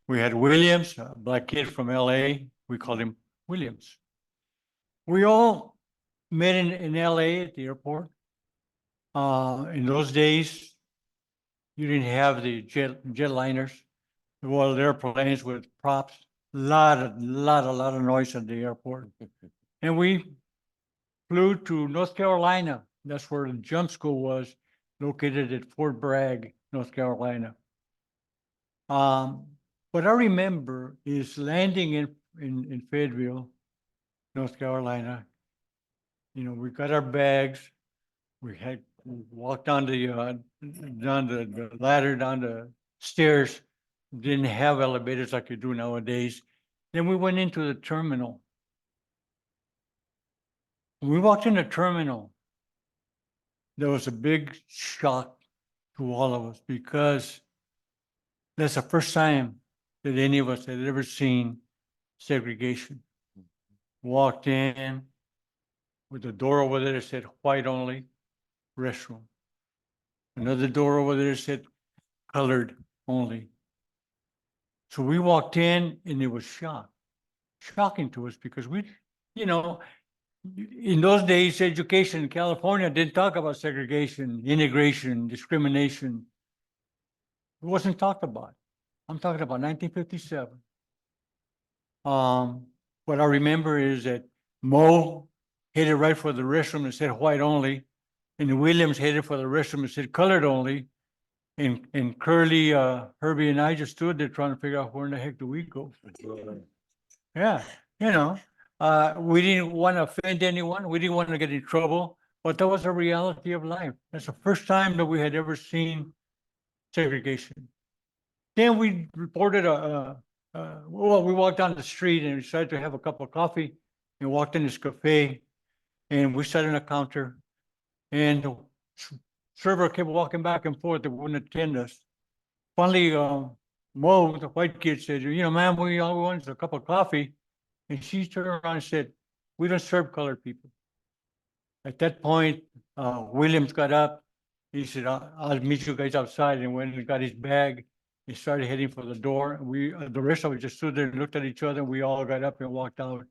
We had Williams, a black kid from LA. We called him Williams. We all met in LA at the airport. In those days, you didn't have the jetliners, well, airplanes with props. A lot of noise at the airport. And we flew to North Carolina That's where the jump school was, located at Fort Bragg, North Carolina. What I remember is landing in Fayetteville, North Carolina. You know, we got our bags. We had walked down the ladder, down the stairs. Didn't have elevators like you do nowadays. Then we went into the terminal. When we walked in the terminal, there was a big shock to all of us because that's the first time that any of us had ever seen segregation. Walked in with a door over there that said white only, restroom. Another door over there said colored only. So we walked in and it was shocking to us because we, you know, in those days, education in California didn't talk about segregation, integration, discrimination. It wasn't talked about. I'm talking about 1957. What I remember is that Mo headed right for the restroom and said white only, and Williams headed for the restroom and said colored only, and Curly, Herbie, and I just stood there trying to figure out where in the heck do we go. Yeah, you know, we didn't want to offend anyone. We didn't want to get in trouble, but that was a reality of life. That's the first time that we had ever seen segregation. Then we reported well, we walked down the street and decided to have a cup of coffee and walked in this cafe and we sat on a counter and the server kept walking back and forth. They wouldn't attend us. Finally, Mo, the white kid, said, you know, ma'am, we all want is a cup of coffee. And she turned around and said, we don't serve colored people. At that point, Williams got up. He said, I'll meet you guys outside, and went and got his bag. He started heading for the door. We, the rest of us just stood there and looked at each other. And we all got up and walked out.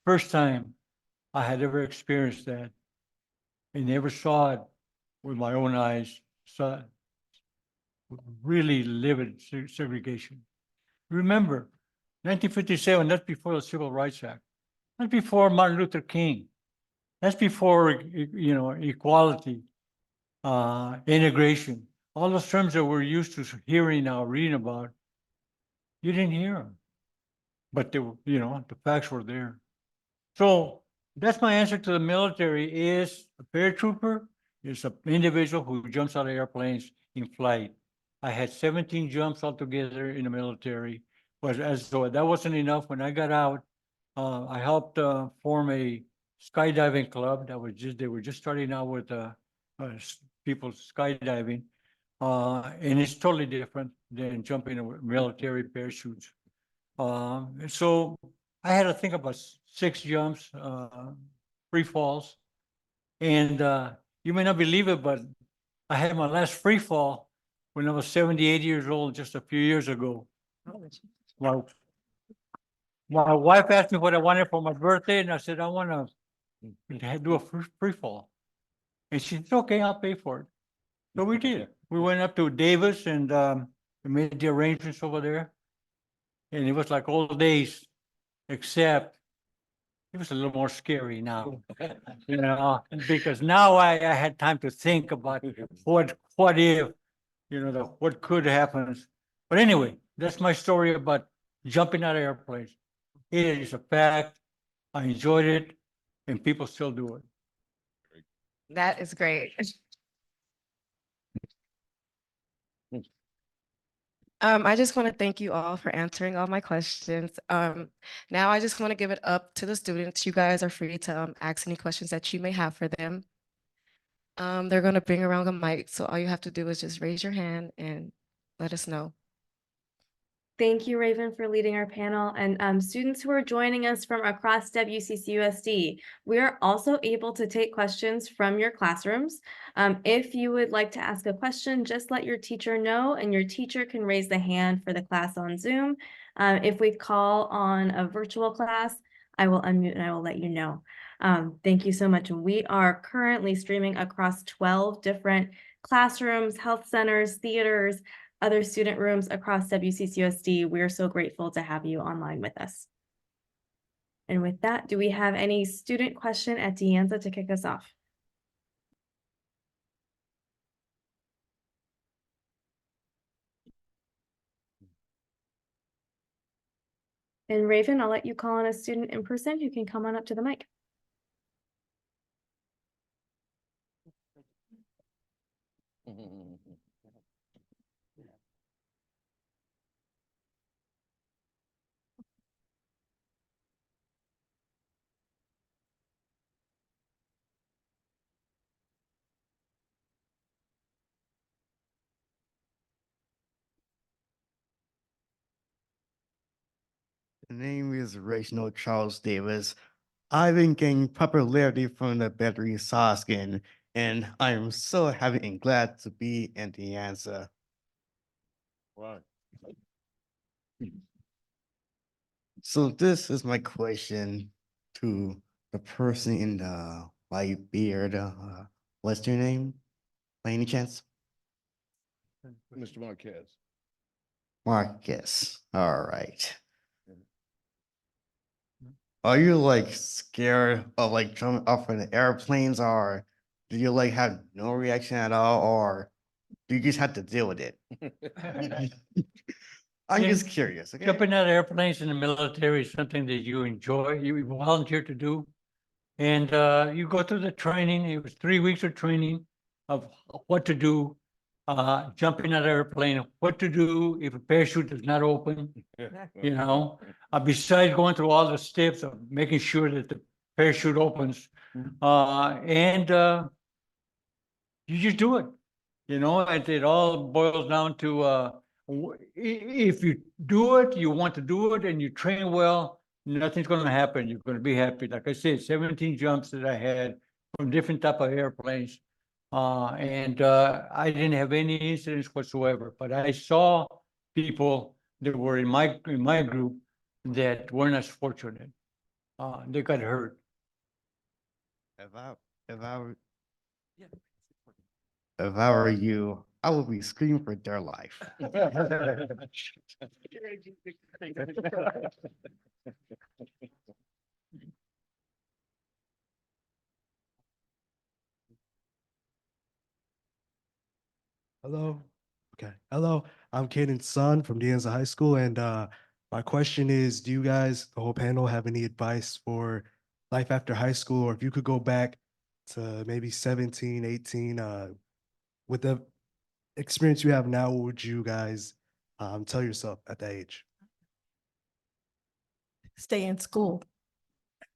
First time I had ever experienced that. And never saw it with my own eyes. Saw really livid segregation. Remember, 1957, that's before the Civil Rights Act. That's before Martin Luther King. That's before, you know, equality, integration. All those terms that we're used to hearing now, reading about, you didn't hear them. But they were, you know, the facts were there. So that's my answer to the military is a paratrooper is an individual who jumps out of airplanes in flight. I had 17 jumps altogether in the military. But as though that wasn't enough, when I got out, I helped form a skydiving club that was they were just starting out with people skydiving. And it's totally different than jumping in military parachutes. And so I had to think about 6 jumps, free falls. And you may not believe it, but I had my last free fall when I was 78 years old, just a few years ago. My wife asked me what I wanted for my birthday, and I said, I want to do a free fall. And she said, okay, I'll pay for it. So we did. We went up to Davis and we made the arrangements over there. And it was like old days, except it was a little more scary now. You know, because now I had time to think about what if, you know, what could happen. But anyway, that's my story about jumping out of airplanes. It is a fact. I enjoyed it, and people still do it. That is great. I just want to thank you all for answering all my questions. Now I just want to give it up to the students. You guys are free to ask any questions that you may have for them. They're going to bring around a mic, so all you have to do is just raise your hand and let us know. Thank you, Raven, for leading our panel. And students who are joining us from across WCCUSD, we are also able to take questions from your classrooms. If you would like to ask a question, just let your teacher know, and your teacher can raise the hand for the class on Zoom. If we call on a virtual class, I will unmute and I will let you know. Thank you so much. We are currently streaming across 12 different classrooms, health centers, theaters, other student rooms across WCCUSD. We're so grateful to have you online with us. And with that, do we have any student question at De Anza to kick us off? And Raven, I'll let you call on a student in person who can come on up to the mic. The name is Reginald Charles Davis. I've been getting popularity from the battery Soskin, and I am so happy and glad to be in the Anza. Right. So this is my question to the person in the white beard. What's your name? By any chance? Mr. Marquez. Marcus. All right. Are you like scared of like jumping off of the airplanes, or do you like have no reaction at all, or do you just have to deal with it? I'm Yeah. just curious. Okay. Jumping out of airplanes in the military is something that you enjoy, you volunteer to do. And you go through the training. It was 3 weeks of training of what to do, jumping out of airplane, what to do if a parachute is not open, you know. Besides going through all the steps of making sure that the parachute opens. And you just do it, you know, it all boils down to if you do it, you want to do it and you train well, nothing's gonna happen. You're gonna be happy. Like I said, 17 jumps that I had from different type of airplanes. And I didn't have any incidents whatsoever, but I saw people that were in my group that weren't as fortunate. They got hurt. If I were if I were you, I would be screaming for their life. Hello. Okay. Hello. I'm Caden's son from Anza High School. And my question is, do you guys, the whole panel, have any advice for life after high school? Or if you could go back to maybe 17, 18, with the experience you have now, what would you guys tell yourself at that age? Stay in school.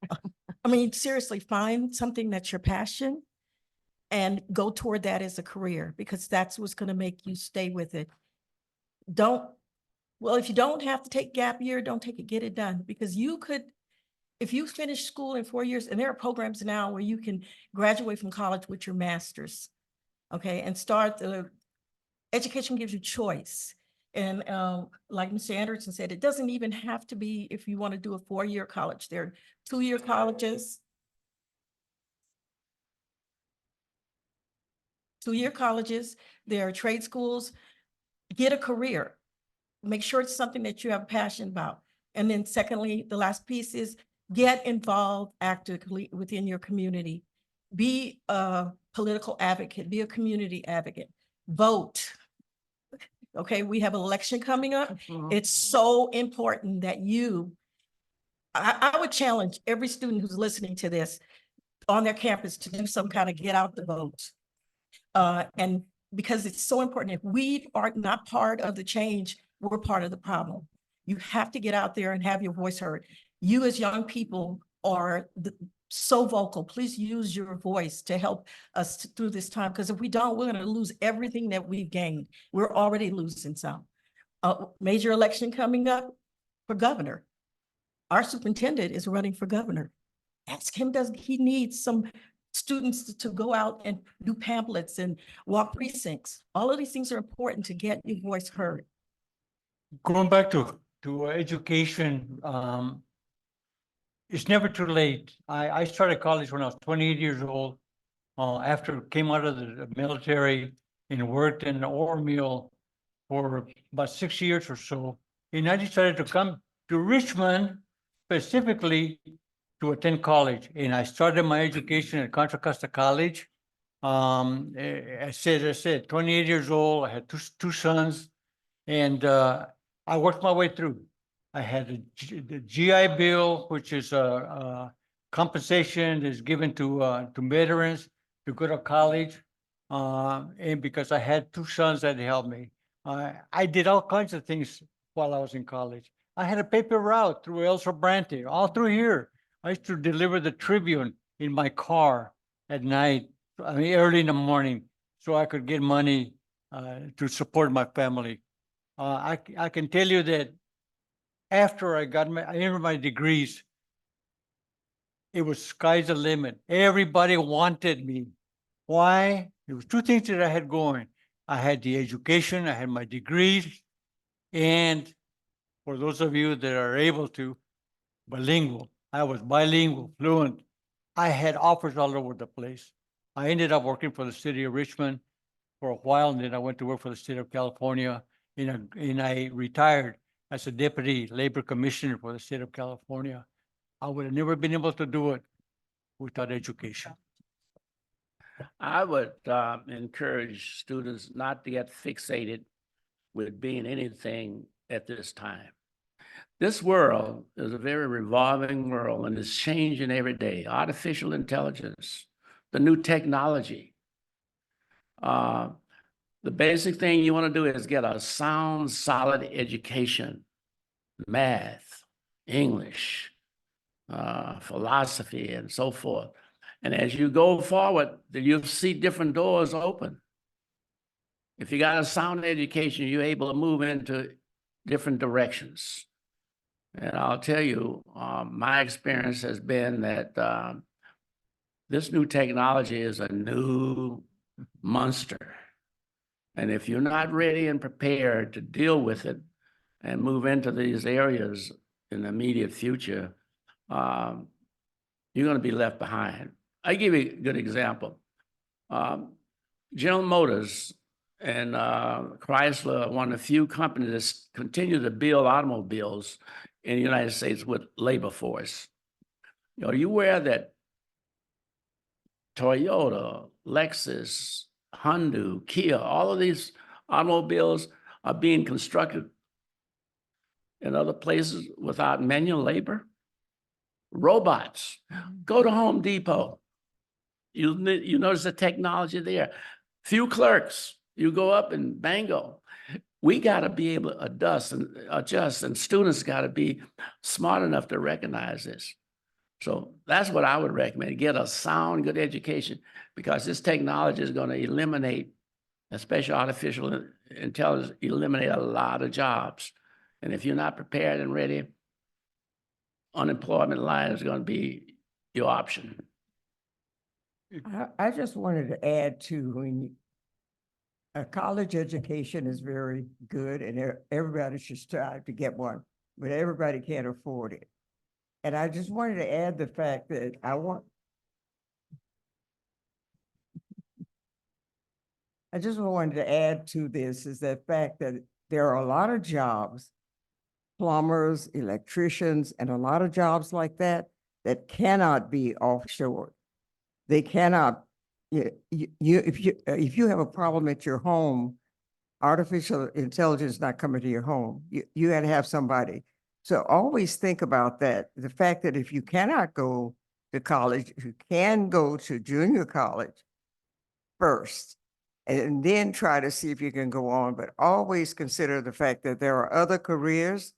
I mean, seriously, find something that's your passion and go toward that as a career, because that's what's going to make you stay with it. If you don't have to take gap year, don't take it, get it done, because you could, if you finish school in 4 years, and there are programs now where you can graduate from college with your master's, okay, and start education gives you choice. And like Mr. Anderson said, it doesn't even have to be if you want to do a 4-year college. There are 2-year colleges. 2-year colleges, there are trade schools. Get a career. Make sure it's something that you have a passion about. And then secondly, the last piece is get involved actively within your community. Be a political advocate, be a community advocate, vote. Okay, we have an election coming up. It's so important that I would challenge every student who's listening to this on their campus to do some kind of get out the vote. And because it's so important, if we are not part of the change, we're part of the problem. You have to get out there and have your voice heard. You as young people are so vocal. Please use your voice to help us through this time, because if we don't, we're going to lose everything that we've gained. We're already losing some. Major election coming up for governor. Our superintendent is running for governor. Ask him, does he need some students to go out and do pamphlets and walk precincts? All of these things are important to get your voice heard. Going back to education, it's never too late. I started college when I was 28 years old. After came out of the military and worked in the ore mill for about 6 years or so. And I decided to come to Richmond specifically to attend college. And I started my education at Contra Costa College. I said, 28 years old, I had two sons, and I worked my way through. I had the GI Bill, which is compensation is given to veterans to go to college. And because I had two sons that helped me, I did all kinds of things while I was in college. I had a paper route through El Sobrante, all through here. I used to deliver the Tribune in my car at night, I mean, early in the morning, so I could get money to support my family. I can tell you that after I earned my degrees, it was sky's the limit. Everybody wanted me. Why? There was two things that I had going. I had the education, I had my degrees, and for those of you that are able to, bilingual. I was bilingual, fluent. I had offers all over the place. I ended up working for the city of Richmond for a while, and then I went to work for the state of California, and I retired as a deputy labor commissioner for the state of California. I would have never been able to do it without education. I would encourage students not to get fixated with being anything at this time. This world is a very revolving world and it's changing every day. Artificial intelligence, the new technology. The basic thing you want to do is get a sound, solid education, math, English, philosophy, and so forth. And as you go forward, you'll see different doors open. If you got a sound education, you're able to move into different directions. And I'll tell you, my experience has been that this new technology is a new monster. And if you're not ready and prepared to deal with it and move into these areas in the immediate future, you're going to be left behind. I give you a good example. General Motors and Chrysler are one of the few companies that continue to build automobiles in the United States with labor force. Are you aware that Toyota, Lexus, Hyundai, Kia, all of these automobiles are being constructed in other places without manual labor? Robots. Go to Home Depot. You notice the technology there. Few clerks. You go up and bango. We got to be able to adjust, and students got to be smart enough to recognize this. So that's what I would recommend. Get a sound, good education, because this technology is going to eliminate, especially artificial intelligence, eliminate a lot of jobs. And if you're not prepared and ready, unemployment line is going to be your option. I just wanted to add to, when a college education is very good and everybody should strive to get one, but everybody can't afford it. And I just wanted to add the fact that I just wanted to add to this is the fact that there are a lot of jobs, plumbers, electricians, and a lot of jobs like that cannot be offshore. They cannot, if you have a problem at your home, artificial intelligence is not coming to your home. You got to have somebody. So always think about that. The fact that if you cannot go to college, you can go to junior college first, and then try to see if you can go on. But always consider the fact that there are other careers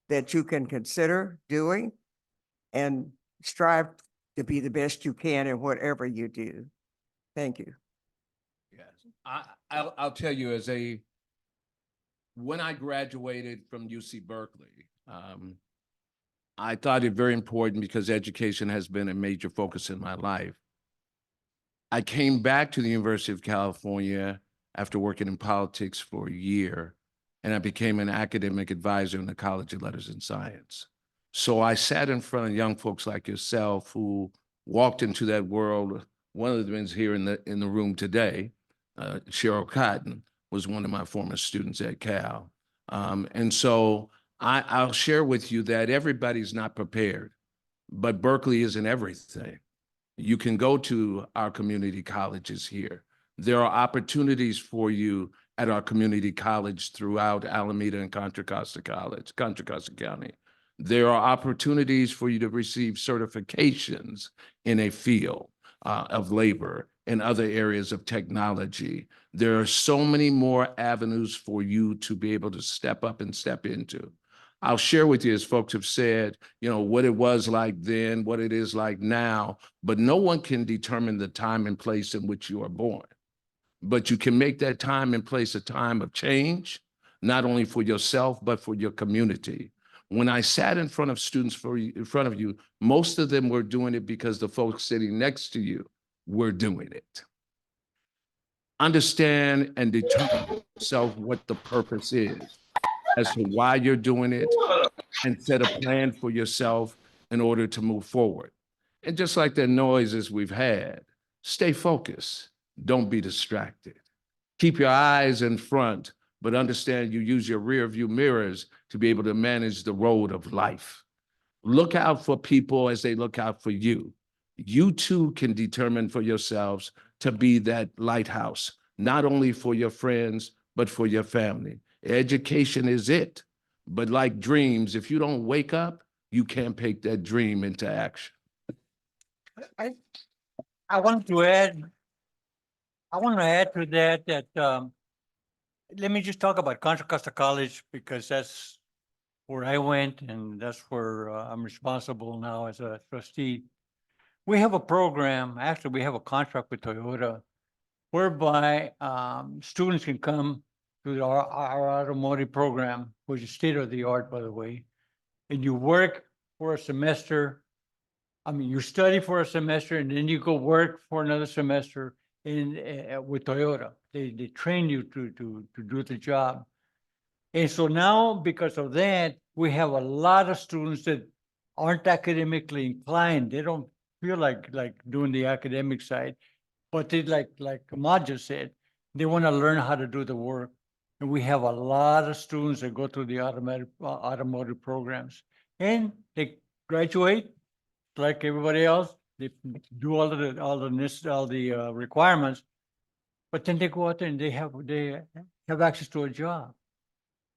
that you can consider doing, and strive to be the best you can in whatever you do. Thank you. Yes, I'll tell you, when I graduated from UC Berkeley, I thought it very important because education has been a major focus in my life. I came back to the University of California after working in politics for a year, and I became an academic advisor in the College of Letters and Science. So I sat in front of young folks like yourself who walked into that world. One of them is here in the room today. Cheryl Cotton was one of my former students at Cal. And so I'll share with you that everybody's not prepared, but Berkeley isn't everything. You can go to our community colleges here. There are opportunities for you at our community college throughout Alameda and Contra Costa County. There are opportunities for you to receive certifications in a field of labor and other areas of technology. There are so many more avenues for you to be able to step up and step into. I'll share with you, as folks have said, what it was like then, what it is like now, but no one can determine the time and place in which you are born. But you can make that time and place a time of change, not only for yourself, but for your community. When I sat in front of students in front of you, most of them were doing it because the folks sitting next to you were doing it. Understand and determine yourself what the purpose is as to why you're doing it, and set a plan for yourself in order to move forward. And just like the noises we've had, stay focused. Don't be distracted. Keep your eyes in front, but understand you use your rear view mirrors to be able to manage the road of life. Look out for people as they look out for you. You too can determine for yourselves to be that lighthouse, not only for your friends, but for your family. Education is it. But like dreams, if you don't wake up, you can't take that dream into action. I want to add to that let me just talk about Contra Costa College, because that's where I went and that's where I'm responsible now as a trustee. We have a program, actually we have a contract with Toyota, whereby students can come to our automotive program, which is state of the art, by the way, and you work for a semester. I mean, you study for a semester and then you go work for another semester with Toyota. They train you to do the job. And so now, because of that, we have a lot of students that aren't academically inclined. They don't feel like doing the academic side, but they like Ahmad just said, they want to learn how to do the work. And we have a lot of students that go through the automotive programs, and they graduate like everybody else. They do all the requirements, but then they go out there and they have access to a job.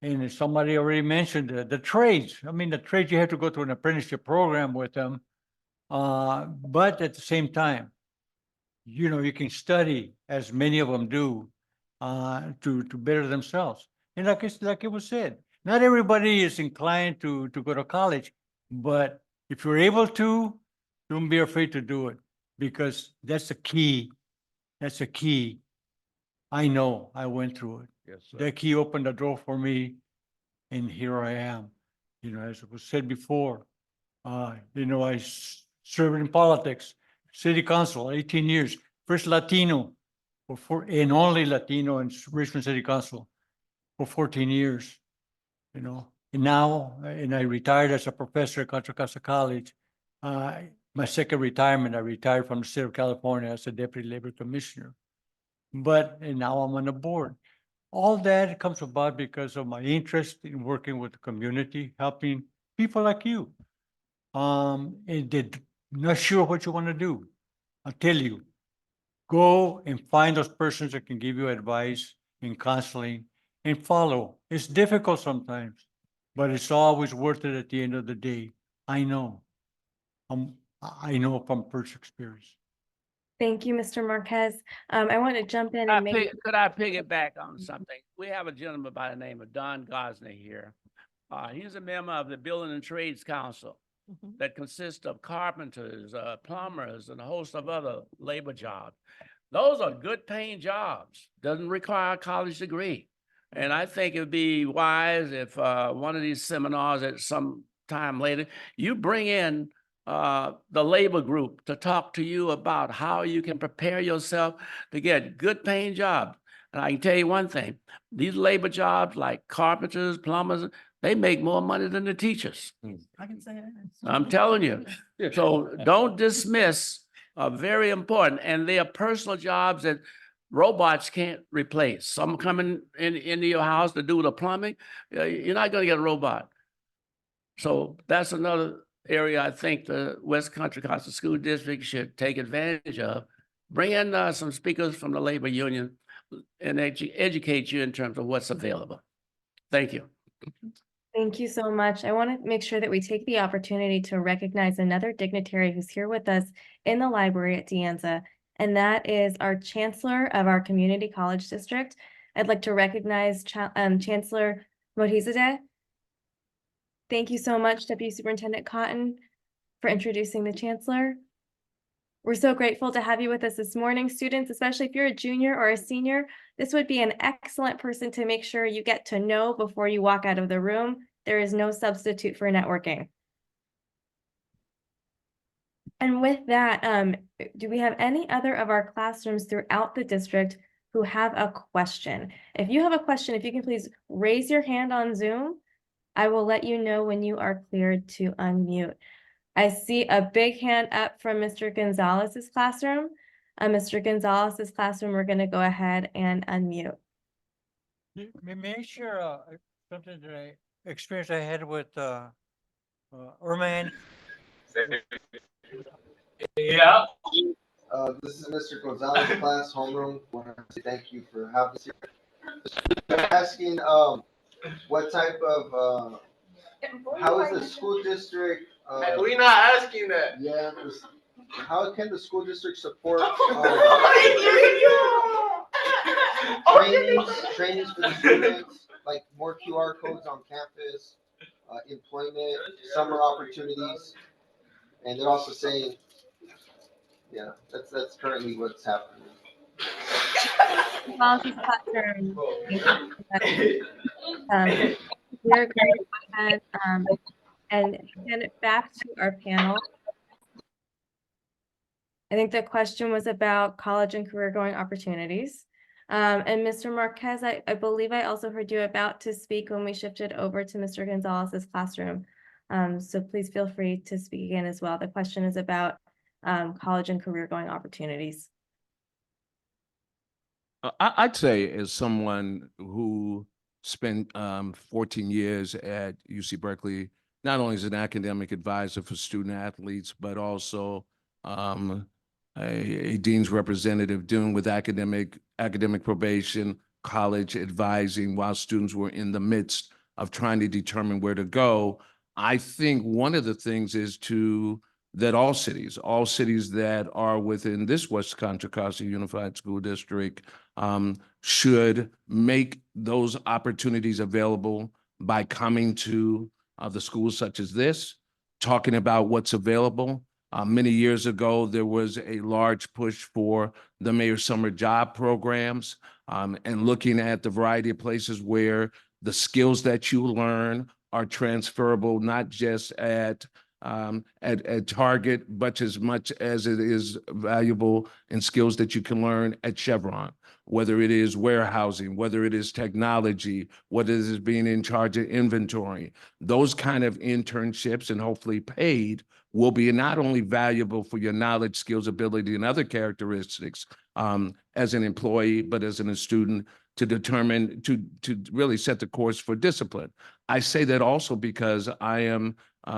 And as somebody already mentioned the trades. I mean, the trades, you have to go through an apprenticeship program with them, but at the same time, you can study, as many of them do, to better themselves. And like it was said, not everybody is inclined to go to college, but if you're able to, don't be afraid to do it, because that's the key. That's the key. I know I went through it. Yes, sir. That key opened the door for me, and here I am. As it was said before, I served in politics, city council, 18 years, first Latino and only Latino in Richmond City Council for 14 years, and now, I retired as a professor at Contra Costa College. My second retirement, I retired from the state of California as a deputy labor commissioner. And now I'm on the board. All that comes about because of my interest in working with the community, helping people like you. And they're not sure what you want to do. I'll tell you, go and find those persons that can give you advice and counseling and follow. It's difficult sometimes, but it's always worth it at the end of the day. I know. I know from first experience. Thank you, Mr. Marquez. I want to jump in and make. Could I piggyback on something? We have a gentleman by the name of Don Gosney here. He's a member of the Building and Trades Council that consists of carpenters, plumbers, and a host of other labor jobs. Those are good paying jobs. Doesn't require a college degree. And I think it'd be wise if one of these seminars at some time later, you bring in the labor group to talk to you about how you can prepare yourself to get good paying jobs. And I can tell you one thing, these labor jobs like carpenters, plumbers, they make more money than the teachers. I can say that. I'm telling you. So don't dismiss very important. And they are personal jobs that robots can't replace. Some coming into your house to do the plumbing, you're not going to get a robot. So that's another area I think the West Contra Costa School District should take advantage of. Bring in some speakers from the labor union and educate you in terms of what's available. Thank you. Thank you so much. I want to make sure that we take the opportunity to recognize another dignitary who's here with us in the library at De Anza, and that is our Chancellor of our Community College District. I'd like to recognize Chancellor Modizadeh. Thank you so much, Deputy Superintendent Cotton, for introducing the Chancellor. We're so grateful to have you with us this morning, students, especially if you're a junior or a senior. This would be an excellent person to make sure you get to know before you walk out of the room. There is no substitute for networking. And with that, do we have any other of our classrooms throughout the district who have a question? If you have a question, if you can please raise your hand on Zoom, I will let you know when you are cleared to unmute. I see a big hand up from Mr. Gonzalez's classroom. Mr. Gonzalez's classroom, we're going to go ahead and unmute. May I share something that I experienced I had with Irma Anderson? Yeah. This is Mr. Gonzalez's class, homeroom. I want to say thank you for having us here. Asking what type of how is the school district We're not asking that. yeah, how can the school district support trainings for the students, like more QR codes on campus, employment, summer opportunities, and they're also saying, yeah, that's currently what's happening. Gonzalez's classroom. We're going to go ahead and hand it back to our panel. I think the question was about college and career going opportunities. And Mr. Marquez, I believe I also heard you about to speak when we shifted over to Mr. Gonzalez's classroom. So please feel free to speak again as well. The question is about college and career going opportunities. I'd say as someone who spent 14 years at UC Berkeley, not only as an academic advisor for student athletes, but also a dean's representative dealing with academic probation, college advising while students were in the midst of trying to determine where to go. I think one of the things is that all cities that are within this West Contra Costa Unified School District should make those opportunities available by coming to the schools such as this, talking about what's available. Many years ago, there was a large push for the Mayor Summer Job Programs and looking at the variety of places where the skills that you learn are transferable, not just at Target, but as much as it is valuable in skills that you can learn at Chevron, whether it is warehousing, whether it is technology, whether it is being in charge of inventory. Those kind of internships, and hopefully paid, will be not only valuable for your knowledge, skills, ability, and other characteristics as an employee, but as a student to determine, to really set the course for discipline. I say that also because I am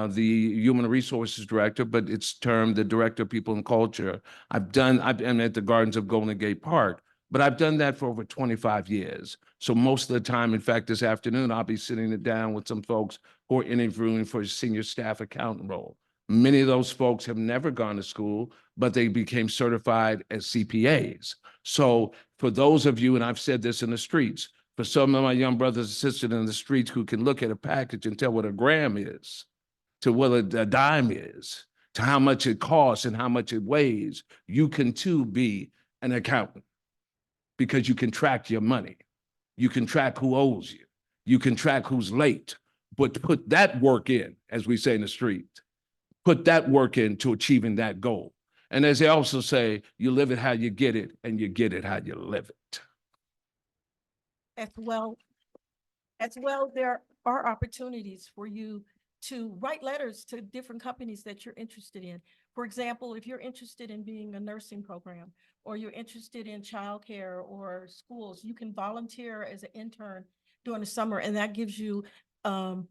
the human resources director, but it's termed the director of people and culture. I've been at the Gardens of Golden Gate Park, but I've done that for over 25 years. So most of the time, in fact, this afternoon, I'll be sitting down with some folks who are interviewing for a senior staff accountant role. Many of those folks have never gone to school, but they became certified as CPAs. So for those of you, and I've said this in the streets, for some of my young brothers and sisters in the streets who can look at a package and tell what a gram is, to what a dime is, to how much it costs and how much it weighs, you can too be an accountant because you can track your money. You can track who owes you. You can track who's late, but put that work in, as we say in the street, put that work into achieving that goal. And as they also say, you live it how you get it, and you get it how you live it. As well, there are opportunities for you to write letters to different companies that you're interested in. For example, if you're interested in being a nursing program, or you're interested in childcare or schools, you can volunteer as an intern during the summer, and that gives you stuff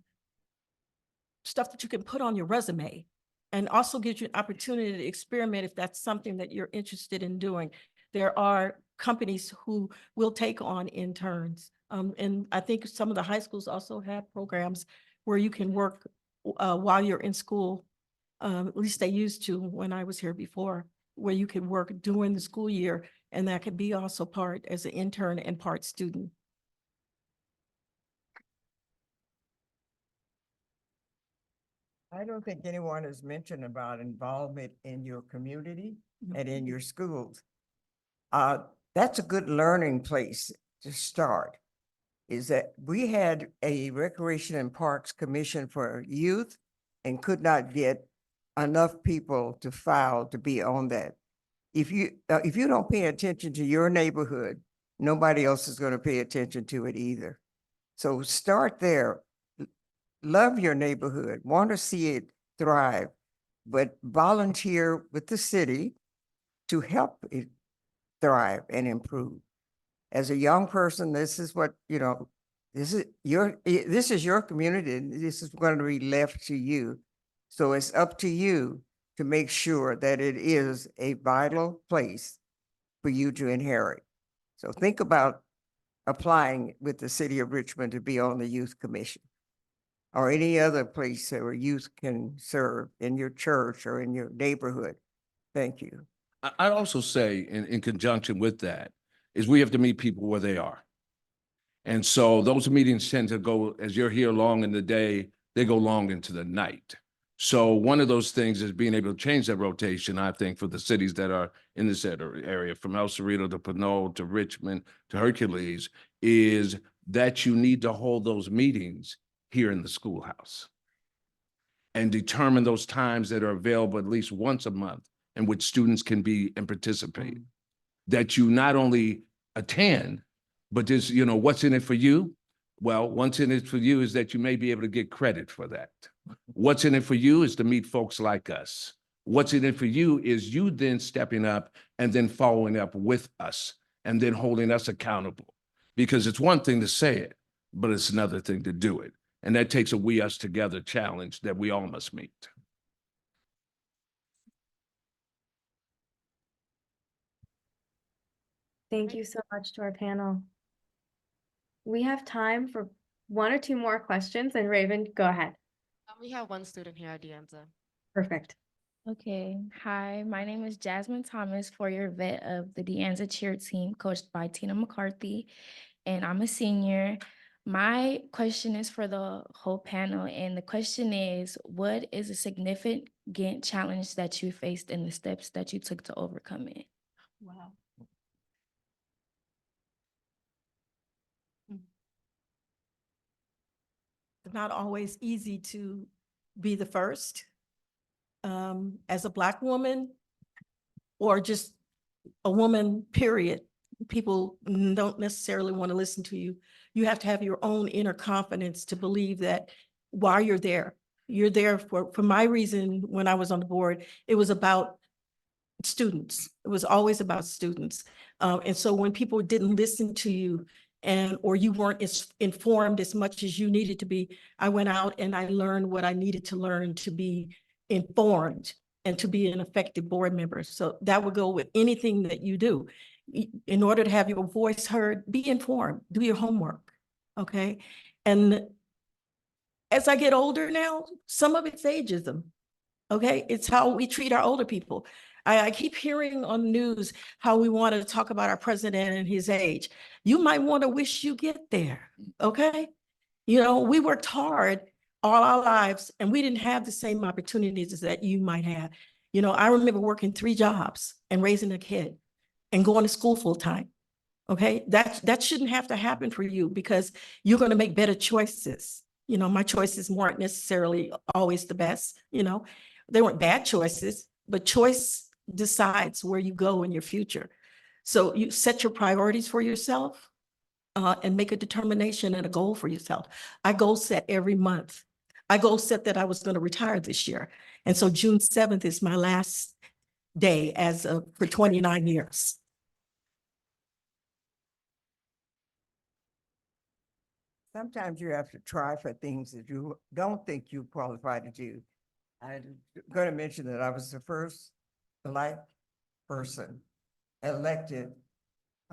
that you can put on your resume, and also gives you an opportunity to experiment if that's something that you're interested in doing. There are companies who will take on interns. And I think some of the high schools also have programs where you can work while you're in school. At least they used to when I was here before, where you could work during the school year, and that could be also part as an intern and part student. I don't think anyone has mentioned about involvement in your community and in your schools. That's a good learning place to start. Is that we had a Recreation and Parks Commission for youth and could not get enough people to file to be on that. If you don't pay attention to your neighborhood, nobody else is going to pay attention to it either. So start there. Love your neighborhood, want to see it thrive, but volunteer with the city to help it thrive and improve. As a young person, this is what, this is your community, and this is going to be left to you. So it's up to you to make sure that it is a vital place for you to inherit. So think about applying with the city of Richmond to be on the youth commission or any other place where youth can serve in your church or in your neighborhood. Thank you. I'd also say in conjunction with that is we have to meet people where they are. And so those meetings tend to go, as you're here long in the day, they go long into the night. So one of those things is being able to change that rotation, I think, for the cities that are in this area, from El Cerrito to Pinole to Richmond to Hercules, is that you need to hold those meetings here in the schoolhouse and determine those times that are available at least once a month in which students can be and participate. That you not only attend, but just, what's in it for you? Well, what's in it for you is that you may be able to get credit for that. What's in it for you is to meet folks like us. What's in it for you is you then stepping up and then following up with us and then holding us accountable. Because it's one thing to say it, but it's another thing to do it. And that takes a we us together challenge that we all must meet. Thank you so much to our panel. We have time for one or two more questions, and Raven, go ahead. We have one student here at Anza. Perfect. Okay. Hi, my name is Jasmine Thomas, four-year vet of the Anza cheer team, coached by Tina McCarthy, and I'm a senior. My question is for the whole panel, and the question is, what is a significant challenge that you faced and the steps that you took to overcome it? Wow. It's not always easy to be the first. As a Black woman, or just a woman, period, people don't necessarily want to listen to you. You have to have your own inner confidence to believe that while you're there for my reason. When I was on the board, it was about students. It was always about students. And so when people didn't listen to you or you weren't as informed as much as you needed to be, I went out and I learned what I needed to learn to be informed and to be an effective board member. So that would go with anything that you do. In order to have your voice heard, be informed, do your homework, okay? And as I get older now, some of it's ageism, okay? It's how we treat our older people. I keep hearing on the news how we want to talk about our president and his age. You might want to wish you get there, okay? We worked hard all our lives and we didn't have the same opportunities that you might have. I remember working 3 jobs and raising a kid and going to school full time, okay? That shouldn't have to happen for you because you're going to make better choices. My choices weren't necessarily always the best, they weren't bad choices, but choice decides where you go in your future. So you set your priorities for yourself and make a determination and a goal for yourself. I goal set every month. I goal set that I was going to retire this year. And so June 7th is my last day for 29 years. Sometimes you have to try for things that you don't think you qualify to do. I'm going to mention that I was the first Black person elected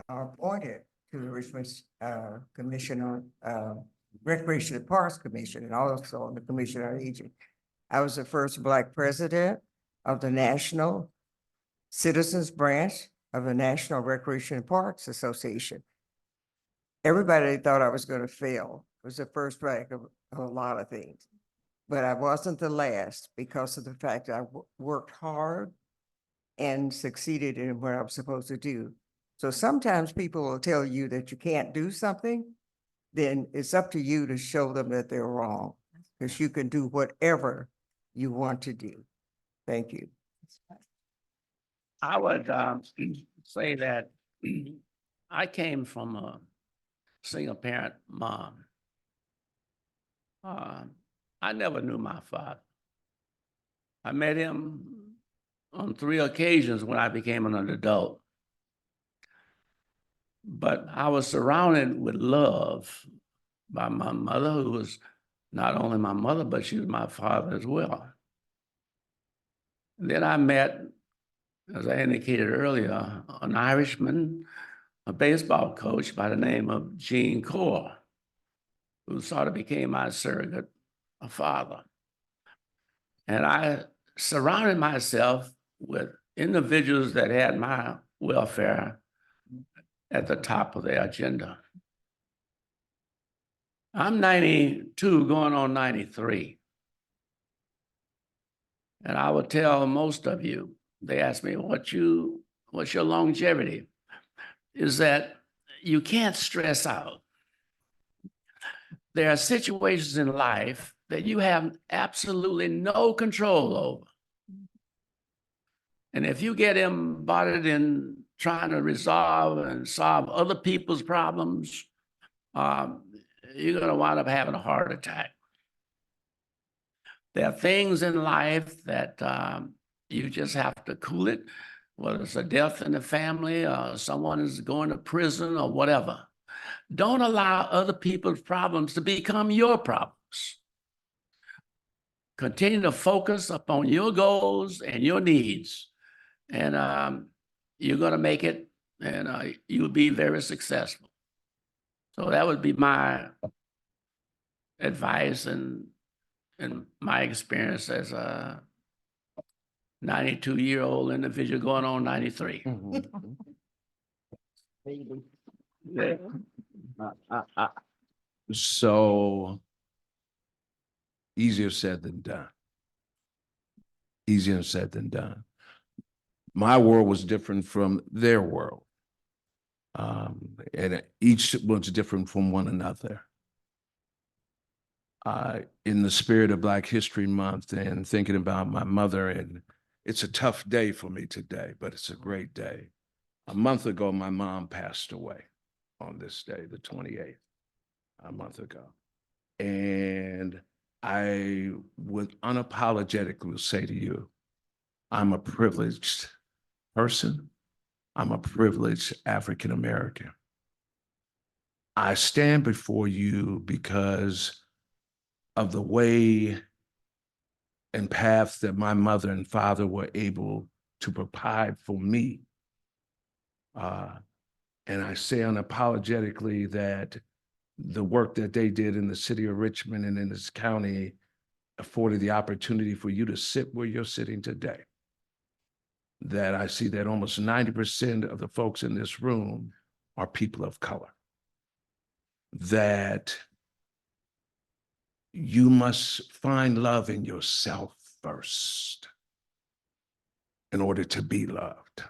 or appointed to the Richmond Commission on Recreation and Parks Commission and also on the Commission on Aging. I was the first Black president of the National Citizens Branch of the National Recreation and Parks Association. Everybody thought I was going to fail. It was the first Black of a lot of things. But I wasn't the last because of the fact that I worked hard and succeeded in what I was supposed to do. So sometimes people will tell you that you can't do something, then it's up to you to show them that they're wrong, because you can do whatever you want to do. Thank you. I would say that I came from a single parent mom. I never knew my father. I met him on 3 occasions when I became an adult. But I was surrounded with love by my mother, who was not only my mother, but she was my father as well. Then I met, as I indicated earlier, an Irishman, a baseball coach by the name of Gene Core, who sort of became my surrogate father. And I surrounded myself with individuals that had my welfare at the top of their agenda. I'm 92, going on 93. And I would tell most of you, they ask me, what's your longevity? Is that you can't stress out. There are situations in life that you have absolutely no control over. And if you get embodied in trying to resolve and solve other people's problems, you're going to wind up having a heart attack. There are things in life that you just have to cool it, whether it's a death in the family or someone is going to prison or whatever. Don't allow other people's problems to become your problems. Continue to focus upon your goals and your needs, and you're going to make it, and you'll be very successful. So that would be my advice and my experience as a 92-year-old individual going on 93. Yeah. So easier said than done. Easier said than done. My world was different from their world. And each was different from one another. In the spirit of Black History Month and thinking about my mother, and it's a tough day for me today, but it's a great day. A month ago, my mom passed away on this day, the 28th, a month ago. And I would unapologetically say to you, I'm a privileged person. I'm a privileged African American. I stand before you because of the way and path that my mother and father were able to provide for me. And I say unapologetically that the work that they did in the city of Richmond and in this county afforded the opportunity for you to sit where you're sitting today. That I see that almost 90% of the folks in this room are people of color. That you must find love in yourself first in order to be loved.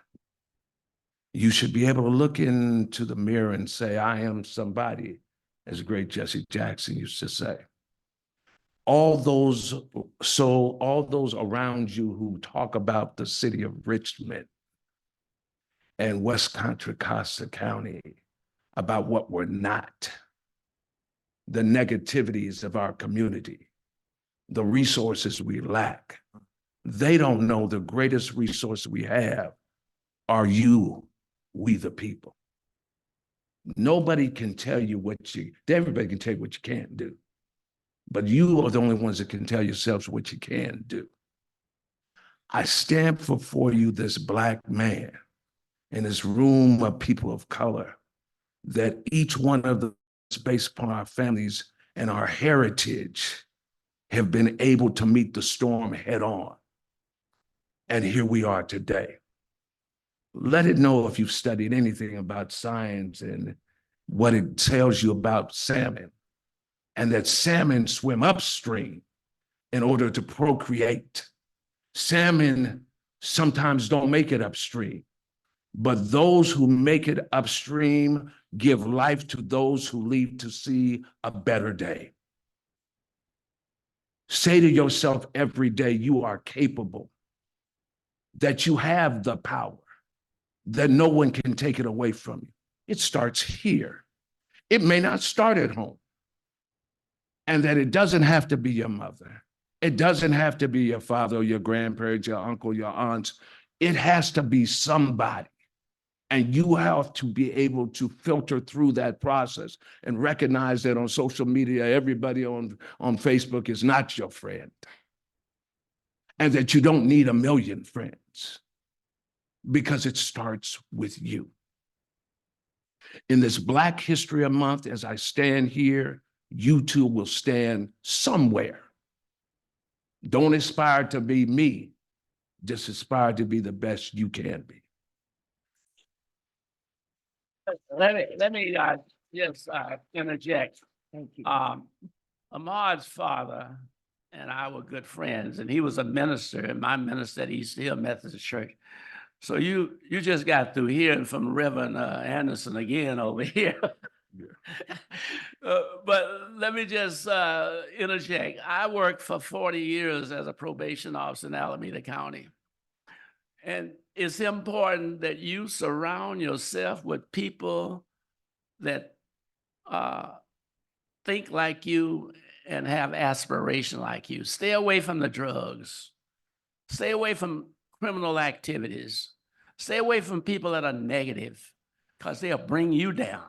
You should be able to look into the mirror and say, I am somebody, as great Jesse Jackson used to say. All those around you who talk about the city of Richmond and West Contra Costa County, about what we're not, the negativities of our community, the resources we lack. They don't know the greatest resource we have are you, we the people. Nobody can tell you everybody can tell you what you can't do, but you are the only ones that can tell yourselves what you can do. I stand before you, this Black man, in this room of people of color, that each one of us, based upon our families, and our heritage have been able to meet the storm head on. And here we are today. Let it know if you've studied anything about science and what it tells you about salmon, and that salmon swim upstream in order to procreate. Salmon sometimes don't make it upstream, but those who make it upstream give life to those who leave to see a better day. Say to yourself every day, you are capable, that you have the power, that no one can take it away from you. It starts here. It may not start at home. And that it doesn't have to be your mother. It doesn't have to be your father or your grandparents, your uncle, your aunts. It has to be somebody. And you have to be able to filter through that process and recognize that on social media, everybody on Facebook is not your friend. And that you don't need a million friends, because it starts with you. In this Black History Month, as I stand here, you too will stand somewhere. Don't aspire to be me, just aspire to be the best you can be. Let me just interject. Thank you. Ahmad's father and I were good friends, and he was a minister, and my minister at East Hill Methodist Church. So you just got through hearing from Reverend Anderson again over here. But let me just interject. I worked for 40 years as a probation officer in Alameda County. And it's important that you surround yourself with people that think like you and have aspiration like you. Stay away from the drugs. Stay away from criminal activities. Stay away from people that are negative, because they'll bring you down.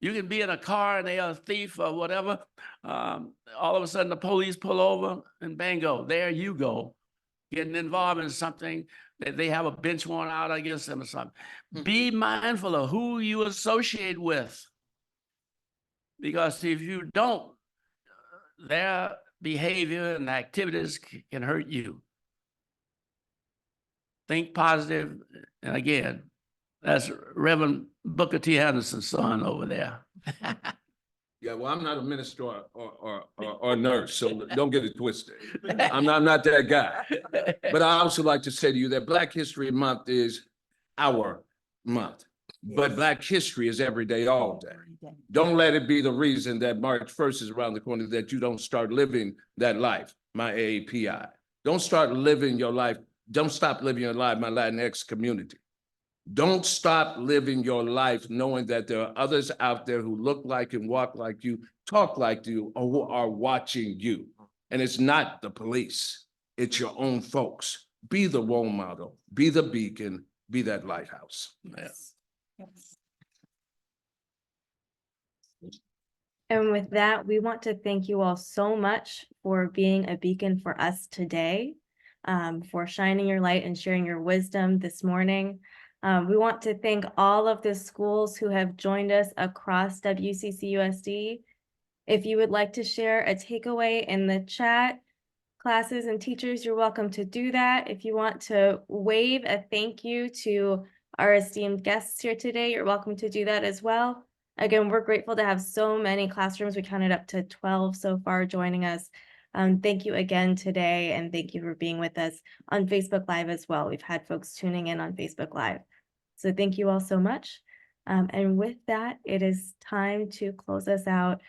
You can be in a car and they are a thief or whatever. All of a sudden the police pull over and bango, there you go, getting involved in something that they have a bench warrant out against them or something. Be mindful of who you associate with, because if you don't, their behavior and activities can hurt you. Think positive, and again, that's Reverend Booker T. Anderson's son over there. Yeah, well, I'm not a minister or a nurse, so don't get it twisted. I'm not that guy. But I also like to say to you that Black History Month is our month, but Black history is every day, all day. Don't let it be the reason that March 1st is around the corner that you don't start living that life, my AAPI. Don't start living your life. Don't stop living your life, my Latinx community. Don't stop living your life knowing that there are others out there who look like and walk like you, talk like you, or who are watching you. And it's not the police, it's your own folks. Be the role model, be the beacon, be that lighthouse. Yes. And with that, we want to thank you all so much for being a beacon for us today, for shining your light and sharing your wisdom this morning. We want to thank all of the schools who have joined us across WCCUSD. If you would like to share a takeaway in the chat, classes and teachers, you're welcome to do that. If you want to wave a thank you to our esteemed guests here today, you're welcome to do that as well. Again, we're grateful to have so many classrooms. We counted up to 12 so far joining us. Thank you again today, and thank you for being with us on Facebook Live as well. We've had folks tuning in on Facebook Live. So thank you all so much. And with that, it is time to close us out.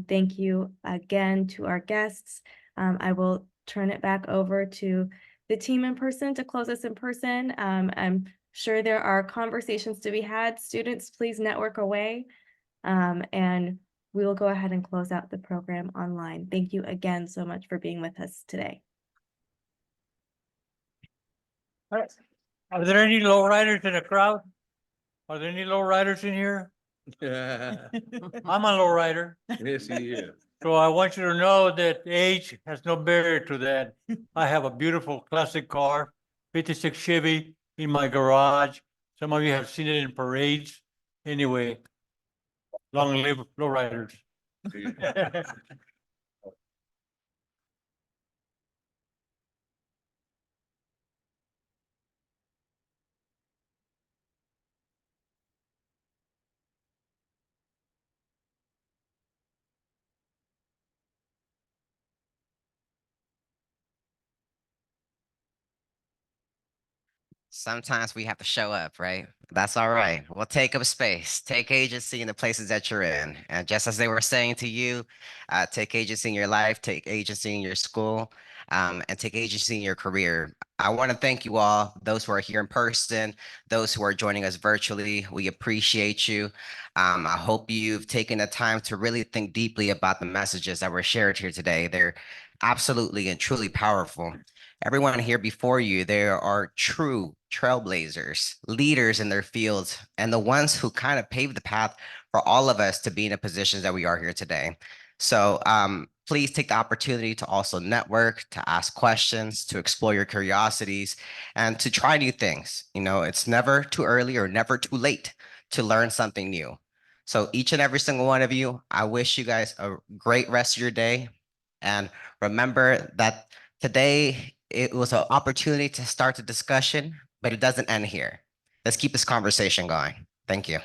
Thank you again to our guests. I will turn it back over to the team in person to close us in person. I'm sure there are conversations to be had. Students, please network away. And we will go ahead and close out the program online. Thank you again so much for being with us today. Are there any lowriders in the crowd? Are there any lowriders in here? I'm a lowrider. Yes, he is. So I want you to know that age has no barrier to that. I have a beautiful classic car, 56 Chevy in my garage. Some of you have seen it in parades. Anyway, long live lowriders. Sometimes we have to show up, right? That's all right. We'll take up space, take agency in the places that you're in. And just as they were saying to you, take agency in your life, take agency in your school, and take agency in your career. I want to thank you all, those who are here in person, those who are joining us virtually. We appreciate you. I hope you've taken the time to really think deeply about the messages that were shared here today. They're absolutely and truly powerful. Everyone here before you, there are true trailblazers, leaders in their fields, and the ones who kind of paved the path for all of us to be in the positions that we are here today. So please take the opportunity to also network, to ask questions, to explore your curiosities, and to try new things. You know, it's never too early or never too late to learn something new. So each and every single one of you, I wish you guys a great rest of your day. And remember that today it was an opportunity to start the discussion, but it doesn't end here. Let's keep this conversation going. Thank you.